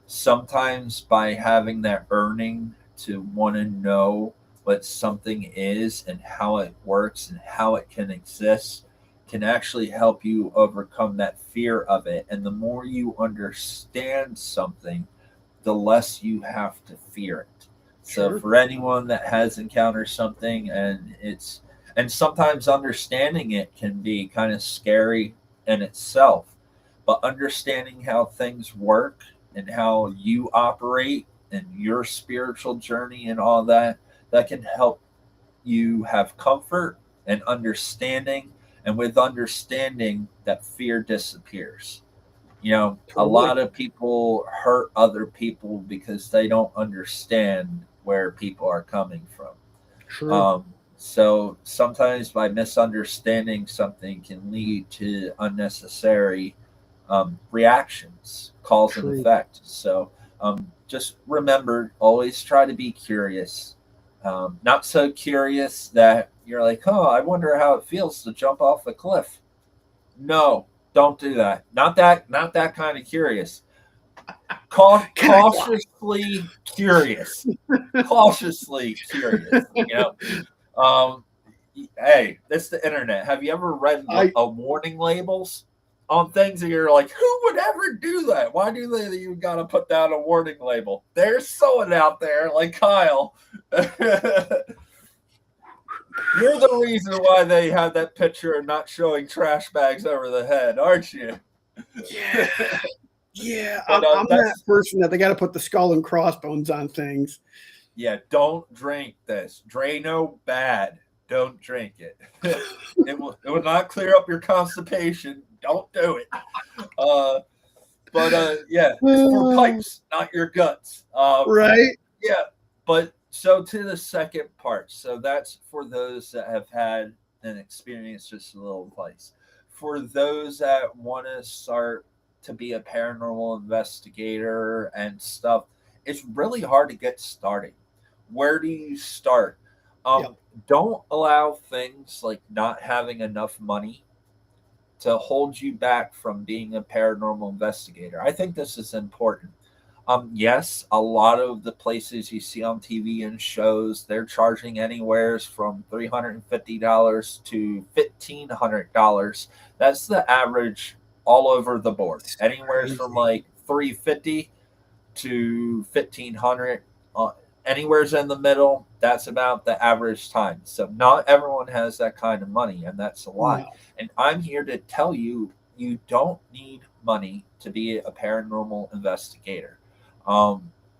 Sometimes by having that earning to want to know what something is and how it works and how it can exist can actually help you overcome that fear of it. And the more you understand something, the less you have to fear it. So Sure. for anyone that has encountered something and sometimes understanding it can be kind of scary in itself, but understanding how things work and how you operate and your spiritual journey and all that, that can help you have comfort and understanding. And with understanding, that fear disappears. A lot Totally. of people hurt other people because they don't understand where people are coming from. True. So sometimes by misunderstanding something can lead to unnecessary reactions, cause and True. effect. So just remember, always try to be curious. Not so curious that you're like, oh, I wonder how it feels to jump off a cliff. No, don't do that. Not that kind of curious. Can I fly? Cautiously curious. Cautiously curious. Um, hey, it's the internet. Have you ever read I a warning labels on things that you're like, who would ever do that? Why do they you got to put down a warning label? There's someone out there like Kyle. You're the reason why they had that picture of not showing trash bags over the head, aren't you? yeah. Yeah, But I'm that that's person that they got to put the skull and crossbones on things. yeah. Don't drink this. Drano bad. Don't drink it. It will not clear up your constipation. Don't do it. Uh, but yeah, it's for pipes, not your guts. Right? Yeah, but so to the second part. So that's for those that have had an experience, just a little advice. For those that want to start to be a paranormal investigator and stuff, it's really hard to get started. Where do you start? Yep. Don't allow things like not having enough money to hold you back from being a paranormal investigator. I think this is important. Yes, a lot of the places you see on TV and shows, they're charging anywhere from $350 to $1,500. That's the average all over the board. It's Anywhere from crazy. like 350 to 1,500. Anywhere's in the middle, that's about the average time. So not everyone has that kind of money, and that's a lot. No. And I'm here to tell you, you don't need money to be a paranormal investigator.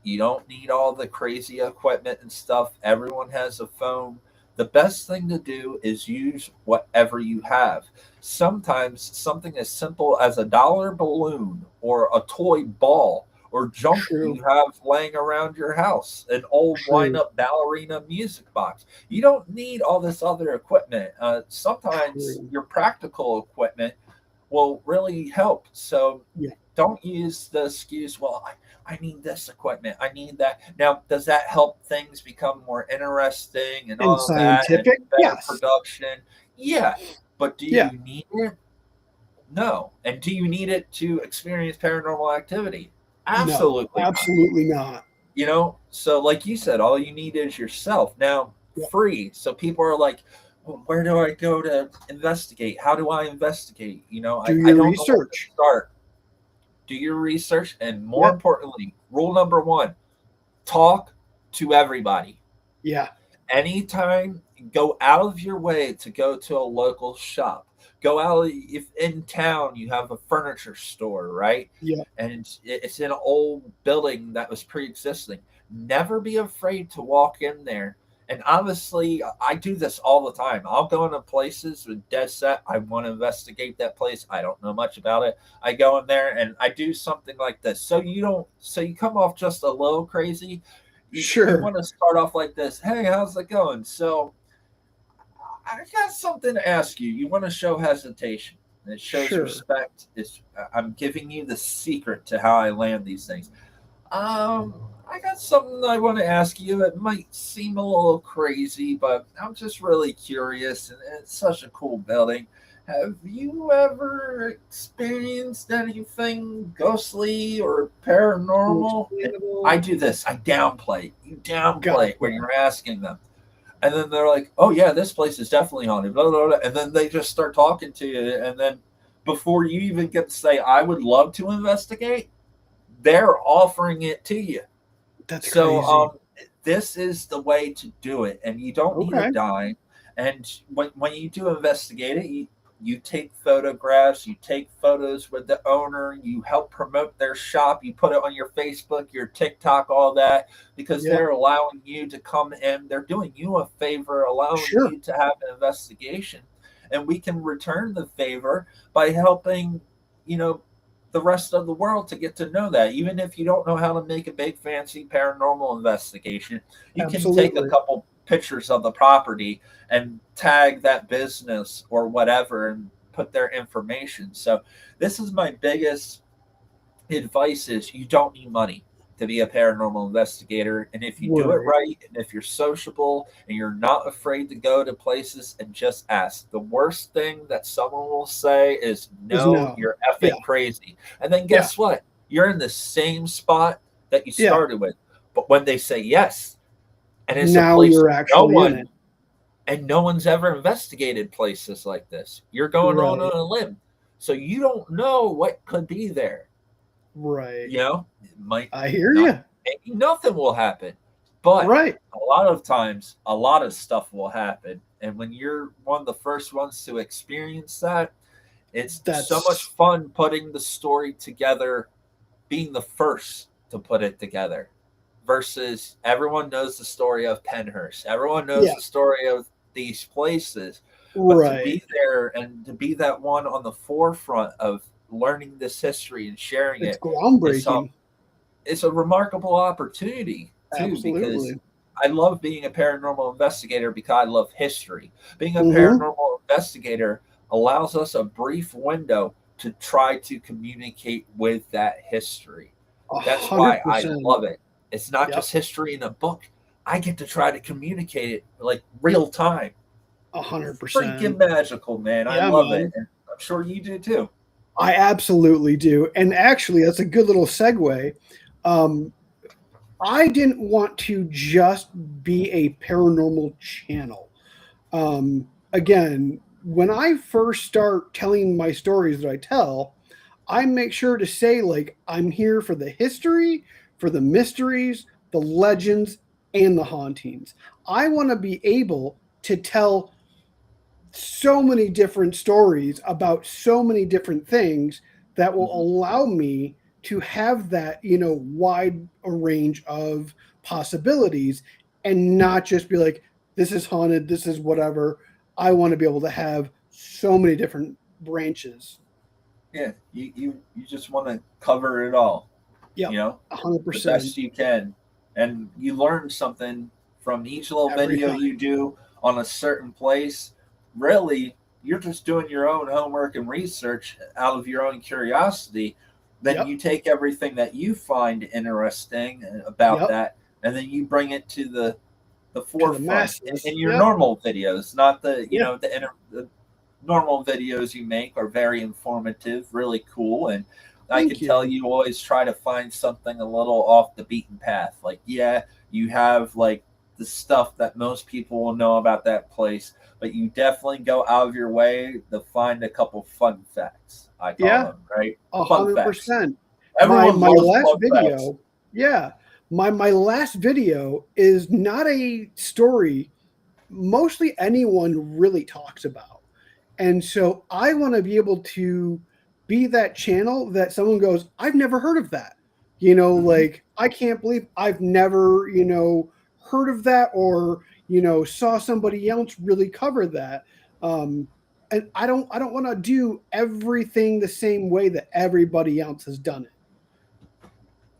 You don't need all the crazy equipment and stuff. Everyone has a phone. The best thing to do is use whatever you have. Sometimes something as simple as a dollar balloon or a toy ball or junk True. you have laying around your house, an old wind True. up ballerina music box. You don't need all this other equipment. Sometimes True. your practical equipment will really help. So Yeah. don't use the excuse, well, I need this equipment. I need that. Now, does that help things become more interesting and And all of that and scientific? better Yes. production? Yeah. But do Yeah. you need it? No. And do you need it to experience paranormal activity? No. Absolutely not. Absolutely not. So like you said, all you need is yourself. Now, Yeah. free. So people are like, well, where do I go to investigate? How do I investigate? Do I your don't know where to research. start. Do your research. And more Yeah. importantly, rule number one, talk to everybody. Yeah. Anytime, go out of your way to go to a local shop. Go out if in town you have a furniture store, right? Yeah. And it's in an old building that was pre-existing. Never be afraid to walk in there. And honestly, I do this all the time. I'll go into places with dead set. I want to investigate that place. I don't know much about it. I go in there and I do something like this. So you don't. So you come off just a little crazy. You Sure. want to start off like this. Hey, how's it going? So I got something to ask you. You want to show hesitation. It shows Sure. respect. I'm giving you the secret to how I land these things. I got something I want to ask you. It might seem a little crazy, but I'm just really curious, and it's such a cool building. Have you ever experienced anything ghostly or paranormal? I Understandable. do this. I downplay. You downplay when Gotcha. you're asking them. And then they're like, "Oh yeah, this place is definitely haunted." Blah, blah, blah. And then they just start talking to you, and then before you even get to say, "I would love to investigate," they're offering it to you. That's So crazy. this is the way to do it, and you don't need a Okay. dime. And when you do investigate it, you take photographs, you take photos with the owner, you help promote their shop, you put it on your Facebook, your TikTok, all that, because Yeah. they're allowing you to come in. They're doing you a favor, allowing Sure. you to have an investigation, and we can return the favor by helping, you know, the rest of the world to get to know that. Even if you don't know how to make a big fancy paranormal investigation, you can take a Absolutely. couple pictures of the property and tag that business or whatever and put their information. So this is my biggest advice: is you don't need money to be a paranormal investigator. And if you do it Right. right, and if you're sociable and you're not afraid to go to places and just ask, the worst thing that someone will say is, Is no, no. you're Yeah. effing crazy. And then Yeah. guess what? You're in the same spot that you Yeah. started with. But when they say yes, and it's a Now place you're no actually in one it. and no one's ever investigated places like this, you're going on Right. a limb. So you don't know what could be there. Right. It might I hear not, you. maybe nothing will happen, but Right. a lot of times, a lot of stuff will happen. And when you're one of the first ones to experience that, it's so much That's fun putting the story together, being the first to put it together versus everyone knows the story of Penhurst. Everyone knows yeah. the story of these places. But to Right. be there and to be that one on the forefront of learning this history and sharing It's it is groundbreaking. it's a remarkable opportunity too, because Absolutely. I love being a paranormal investigator because I love history. Being a Mm-hmm. paranormal investigator allows us a brief window to try to communicate with that history. A That's hundred why I percent. love it. It's not Yep. just history in a book. I get to try to communicate it like real time. 100%. Freaking magical, man. I Yeah, love it. man. And I'm sure you do too. I absolutely do. And actually, that's a good little segue. Um, I didn't want to just be a paranormal channel. Again, when I first start telling my stories that I tell, I make sure to say, like, I'm here for the history, for the mysteries, the legends, and the hauntings. I want to be able to tell so many different stories about so many different things that will Mhm. allow me to have that, wide a range of possibilities and not just be like, this is haunted, this is whatever. I want to be able to have so many different branches. Yeah, you just want to cover it all, Yep, you know, the 100% best you can. And you learn something from each little every video time. you do on a certain place. Really, you're just doing your own homework and research out of your own curiosity. Then Yep, you take everything that you find interesting about yep, that, and then you bring it to the to the forefront masses. in your Yep, normal videos, not yeah, the normal videos you make are very informative, really cool, and I thank can tell you. you always try to find something a little off the beaten path. Like, yeah, you have like the stuff that most people will know about that place, but you definitely go out of your way to find a couple fun facts. I call Yeah, them, right? a Fun hundred facts. percent. My Everyone my loves last fun facts. video, yeah, my last video is not a story mostly anyone really talks about. And so I want to be able to be that channel that someone goes, I've never heard of that. Mhm. Like, I can't believe I've never, heard of that, or, saw somebody else really cover that. Um, and I don't want to do everything the same way that everybody else has done it.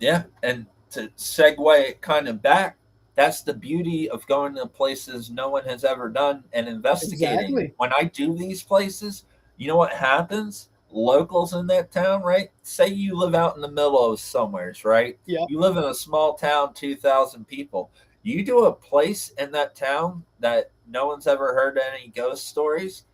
Yeah, and to segue it kind of back, that's the beauty of going to places no one has ever done and investigating. Exactly. When I do these places, you know what happens? Locals in that town, right? Say you live out in the middle of somewheres, right? Yep. You live in a small town, 2,000 people. You do a place in that town that no one's ever heard any ghost stories,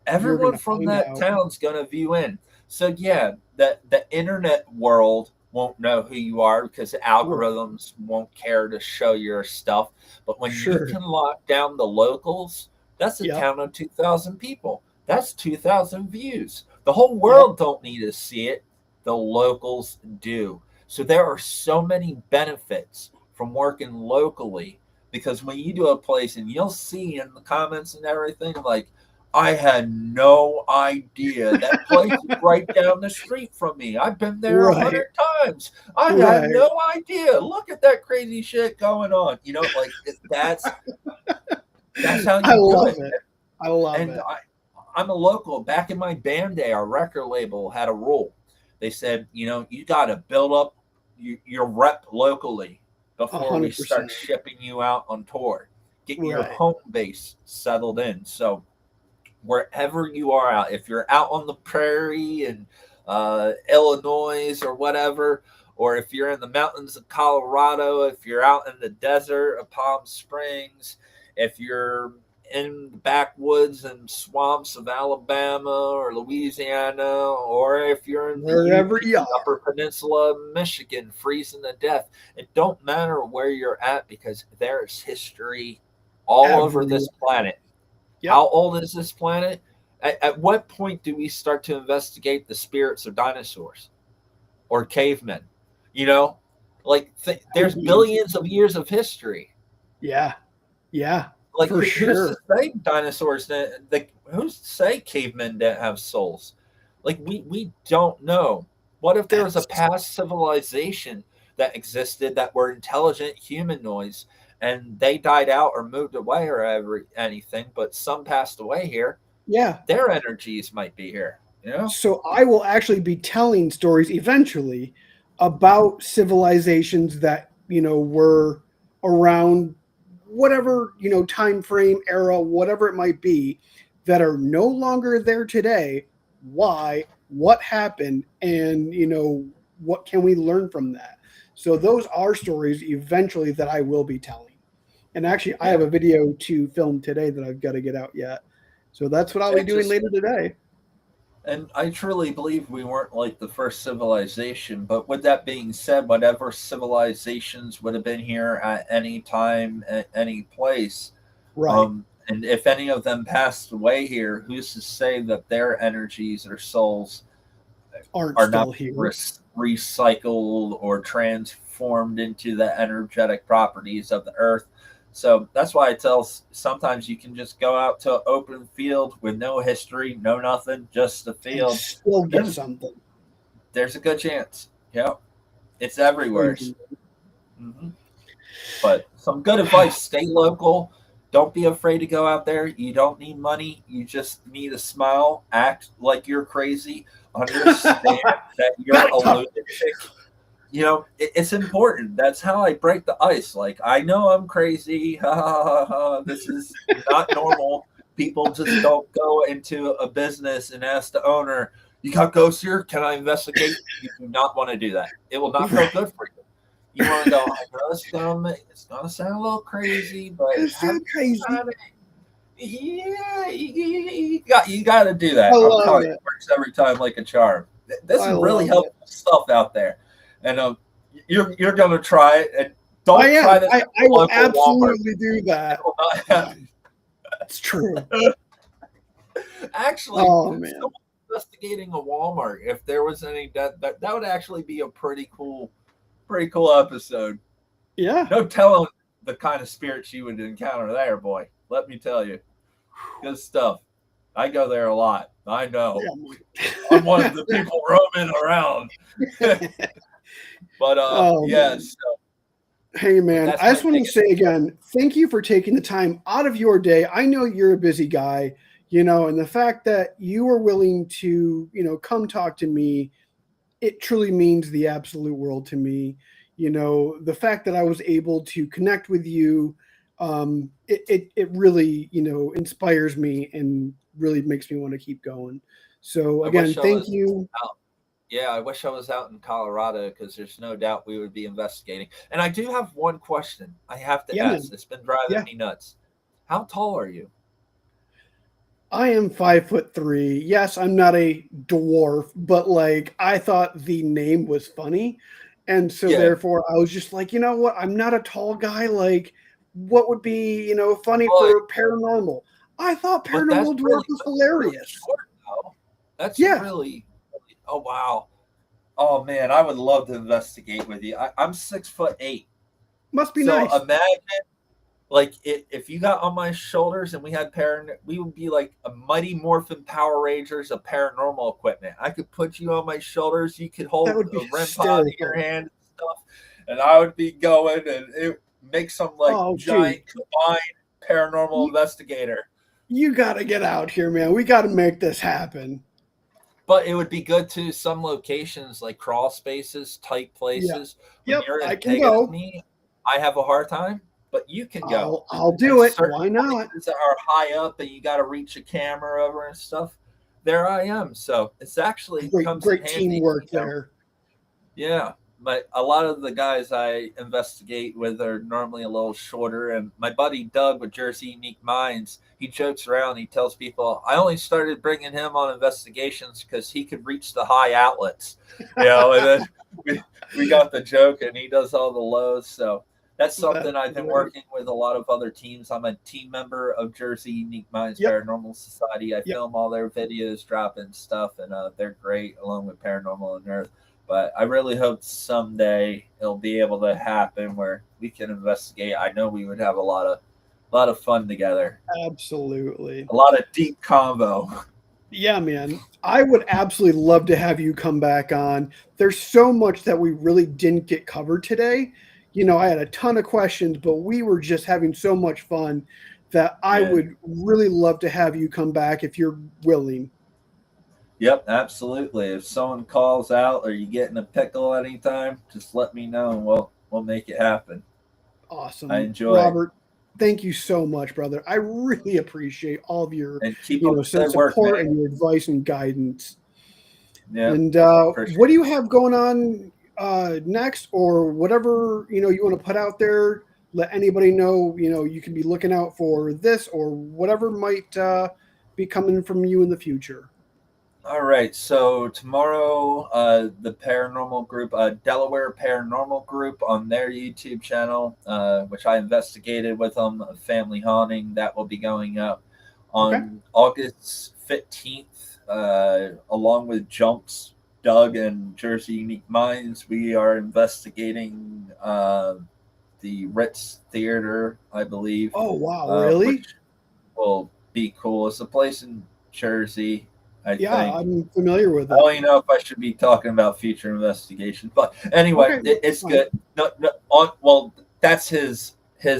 You're everyone gonna from find that out. town's going to view in. So yeah, the internet world won't know who you are because the Right. algorithms won't care to show your stuff. But when you Sure. can lock down the locals, that's a Yep. town of 2,000 people. That's 2,000 views. The whole Yep. world don't need to see it. The locals do. So there are so many benefits from working locally, because when you do a place and you'll see in the comments and everything, like, I had no idea that place is right down the street from me. I've been there a Right. hundred times. I had Right. no idea. Look at that crazy shit going on. That's how I you do love it. it. I love And it. I'm a local. Back in my band day, our record label had a rule. They said, you got to build up your rep locally before we start 100%. shipping you out on tour. Get your Right. home base settled in. So wherever you are out, if you're out on the prairie in Illinois or whatever, or if you're in the mountains of Colorado, if you're out in the desert of Palm Springs, if you're in the backwoods and swamps of Alabama or Louisiana, or if you're in the Wherever you UP, are. Upper Peninsula of Michigan, freezing to death, it don't matter where you're at because there's history all over this Everywhere. planet. Yep. How old is this planet? At what point do we start to investigate the spirits of dinosaurs or cavemen? You know, like there's billions of years of history. Yeah. Yeah. Like For who's to sure. say dinosaurs? Who's to say cavemen didn't have souls? Like we don't know. What if there was a That's past civilization that existed that were intelligent humanoids and they died out or moved away or anything, but some passed away here? yeah. Their energies might be here. You know? So I will actually be telling stories eventually about civilizations that, were around whatever, time frame, era, whatever it might be, that are no longer there today. Why? What happened? And, what can we learn from that? So those are stories eventually that I will be telling. And actually, I have Yeah. a video to film today that I've got to get out yet. So that's what I'll be It doing just later today. And I truly believe we weren't like the first civilization. But with that being said, whatever civilizations would have been here at any time, at any place, Right. and if any of them passed away here, who's to say that their energies or souls Aren't are not still here. recycled or transformed into the energetic properties of the earth? So that's why I tell sometimes you can just go out to an open field with no history, no nothing, just the And field. still get There's something. there's a good chance. Yeah, it's everywhere. Crazy. Hmm. But some good advice: stay local. Don't be afraid to go out there. You don't need money. You just need a smile. Act like you're crazy. Understand that you're Back a up. lunatic. It's important. That's how I break the ice. Like, I know I'm crazy. Ha ha ha ha. This is not normal. People just don't go into a business and ask the owner, "You got ghosts here? Can I investigate?" You do not want to do that. It will not feel good for you. You want to go, "I know it's gonna sound a little crazy, but It's so crazy. yeah, you got to do I that." I'm love telling you, it. it works every time like a charm. This I is really love it. helpful stuff out there, and you're gonna try it, and I don't am. try this I, at I the will local Walmart. absolutely do It that. will not Yeah, happen. it's true. Actually, Oh man. someone investigating a Walmart, if there was any that would actually be a pretty cool episode. Yeah. No telling the kind of spirits you would encounter there, boy. Let me tell you, good stuff. I go there a lot. I know. I'm one of Yeah. the people roaming around. But Oh man. yes, so Hey man, that's I my just want to biggest say advice. again, thank you for taking the time out of your day. I know you're a busy guy, and the fact that you were willing to, come talk to me, it truly means the absolute world to me. The fact that I was able to connect with you, it really, inspires me and really makes me want to keep going. So I again, wish I thank was you. out. Yeah, I wish I was out in Colorado because there's no doubt we would be investigating. And I do have one question I have to Yeah, man. ask. It's been driving Yeah. me nuts. How tall are you? I am 5'3". Yes, I'm not a dwarf, but like I thought the name was funny. And so Yeah. therefore I was just like, you know what? I'm not a tall guy. Like, what would be, funny But for paranormal? I thought that's paranormal dwarf really was that's really hilarious. short though. That's Yeah, really, oh wow. Oh man, I would love to investigate with you. I'm 6'8". must be So nice. imagine like if you got on my shoulders and we would be like a Mighty Morphin Power Rangers of paranormal equipment. I could put you on my shoulders, you could That hold would be a REM pod in your hysterical. hand and stuff, and I would be going and it make some like Oh, dude, giant combined paranormal you, investigator. you got to get out here, man. We got to make this happen. But it would be good to some locations like crawl spaces, tight Yeah. places. When Yep, you're I as can big as go. me, I have a hard time. but you can go. I'll And do it. certain Why not? places that are high up and you got to reach a camera over and stuff. There I am. So it's actually comes in Great handy, teamwork there. Yeah, but a lot of the guys I investigate with are normally a little shorter. And my buddy Doug with Jersey Unique Minds, he jokes around. He tells people, I only started bringing him on investigations because he could reach the high outlets, And then we got the joke, and he does all the lows. So that's That's something I've been great. working with a lot of other teams. I'm a team member of Jersey Unique Minds Yep. Paranormal Society. I Yep. film all their videos, dropping stuff, and they're great along with Paranormal Unearthed. But I really hope someday it'll be able to happen where we can investigate. I know we would have a lot of fun together. Absolutely. A lot of deep convo. Yeah, man. I would absolutely love to have you come back on. There's so much that we really didn't get covered today. I had a ton of questions, but we were just having so much fun that I Yeah. would really love to have you come back if you're willing. Yep, absolutely. If someone calls out or you get in a pickle anytime, just let me know and we'll make it happen. I Awesome. enjoy it. Robert, thank you so much, brother. I really appreciate all of your, And keep up the good work, support man. and your advice and guidance. Yeah. And Appreciate what do you have going on next, or whatever you want to put out there? Let anybody know. You can be looking out for this or whatever might be coming from you in the future. All right, so tomorrow, the paranormal group, Delaware Paranormal Group, on their YouTube channel, which I investigated with them, a family haunting, that will be going up Okay. on August 15th, along with Jumps, Doug, and Jersey Unique Minds. We are investigating the Ritz Theater, I believe, Oh wow, really? which will be cool. It's a place in Jersey, I Yeah, think. I'm familiar with I it. don't even know if I should be talking about future investigations, but anyway, Okay, it's fine. good. Well, that's his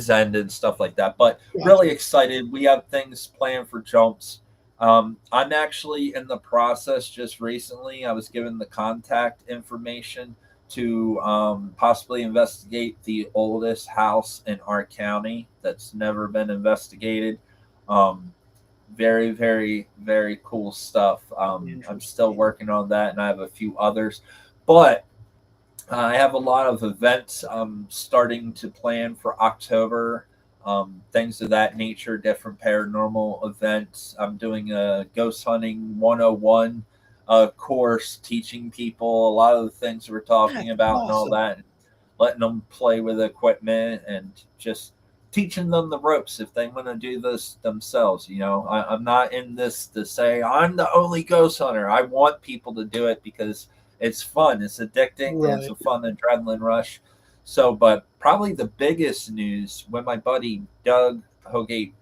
end and stuff like that. But really Gotcha. excited. We have things planned for Jumps. I'm actually in the process. Just recently, I was given the contact information to possibly investigate the oldest house in our county that's never been investigated. Um, Very, very, very cool stuff. I'm still Interesting. working on that, and I have a few others. But I have a lot of events starting to plan for October, things of that nature, different paranormal events. I'm doing a ghost hunting 101 course, teaching people a lot of the things we're talking That's about and all awesome. that, letting them play with equipment and just teaching them the ropes if they want to do this themselves. I'm not in this to say I'm the only ghost hunter. I want people to do it because it's fun, it's addicting, and it's Right. a fun adrenaline rush. So, but probably the biggest news when my buddy Doug Hogate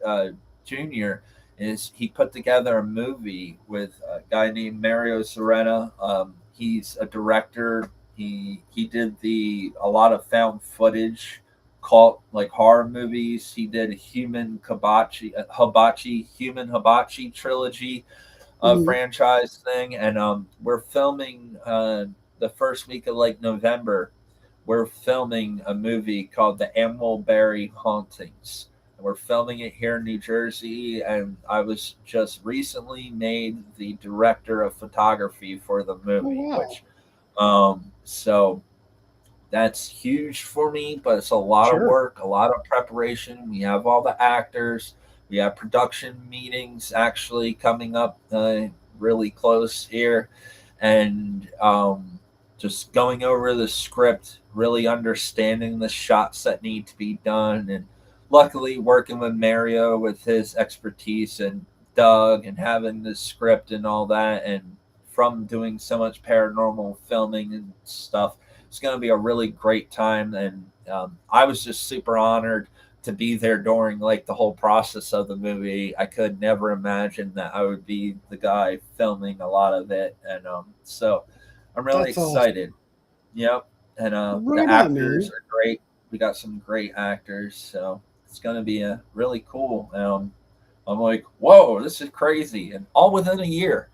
Jr. is he put together a movie with a guy named Mario Serena. He's a director. He did a lot of found footage cult like horror movies. He did Human Hibachi trilogy Mhm. franchise thing, and we're filming the first week of like November. We're filming a movie called The Amwellberry Hauntings. We're filming it here in New Jersey, and I was just recently made the director of photography for the Oh movie, wow. which so that's huge for me, but it's a lot of Sure. work, a lot of preparation. We have all the actors, we have production meetings actually coming up really close here, and just going over the script, really understanding the shots that need to be done, and luckily working with Mario with his expertise and Doug and having the script and all that, and from doing so much paranormal filming and stuff, it's going to be a really great time. And I was just super honored to be there during like the whole process of the movie. I could never imagine that I would be the guy filming a lot of it, and so I'm really That's excited. awesome. Yep, and the Right on, actors man. are great. We got some great actors, so it's going to be a really cool. I'm like, whoa, this is crazy, and all within a year.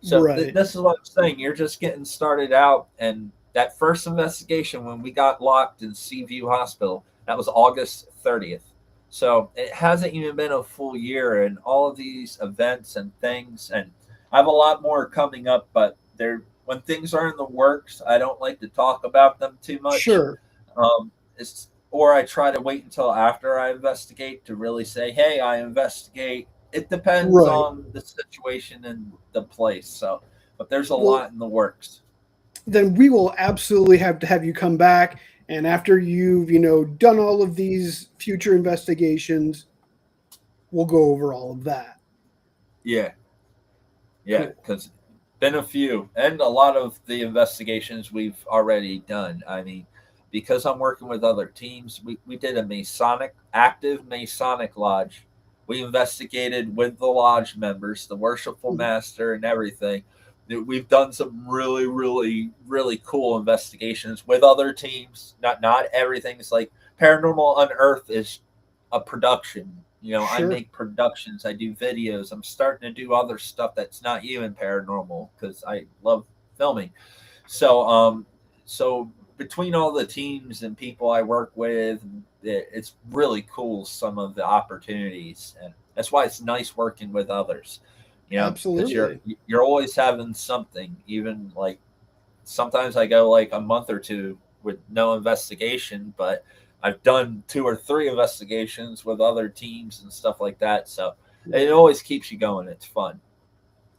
So Right. this is what I'm saying. You're just getting started out, and that first investigation when we got locked in Seaview Hospital, That was August 30th. So it hasn't even been a full year, and all of these events and things, and I have a lot more coming up, but they're when things are in the works, I don't like to talk about them too much. Sure. It's or I try to wait until after I investigate to really say, "Hey, I investigate." It depends Right. on the situation and the place. So, but there's a Well, lot in the works. then we will absolutely have to have you come back. And after you've, done all of these future investigations, we'll go over all of that. Yeah, yeah, Cool. because been a few, and a lot of the investigations we've already done. I mean, because I'm working with other teams, we did a active Masonic lodge. We investigated with the lodge members, the worshipful Mhm. master, and everything. We've done some really, really, really cool investigations with other teams. Not everything's like Paranormal Unearthed is a production. I Sure. make productions, I do videos. I'm starting to do other stuff that's not even paranormal because I love filming. So between all the teams and people I work with, it's really cool some of the opportunities, and that's why it's nice working with others. Because you're Absolutely. you're always having something. Even like sometimes I go like a month or two with no investigation, but I've done two or three investigations with other teams and stuff like that. So it always keeps you going. It's fun.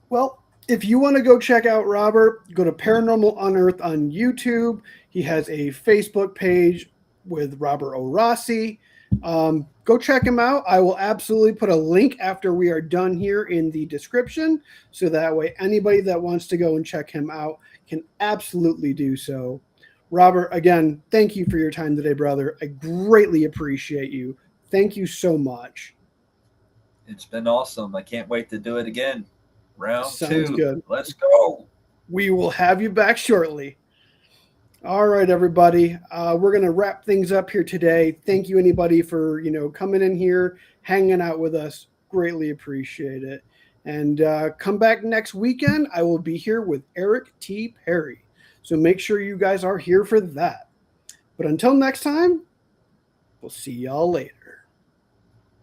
Well, if you want to go check out Robert, go to Paranormal Unearthed on YouTube. He has a Facebook page with Robert O'Rossi. Go check him out. I will absolutely put a link after we are done here in the description. So that way, anybody that wants to go and check him out can absolutely do so. Robert, again, thank you for your time today, brother. I greatly appreciate you. Thank you so much. It's been awesome. I can't wait to do it again. Round Sounds two. good. Let's go. We will have you back shortly. All right, everybody. We're gonna wrap things up here today. Thank you, anybody, for coming in here, hanging out with us. Greatly appreciate it. And come back next weekend. I will be here with Eric T. Perry. So make sure you guys are here for that. But until next time, we'll see y'all later.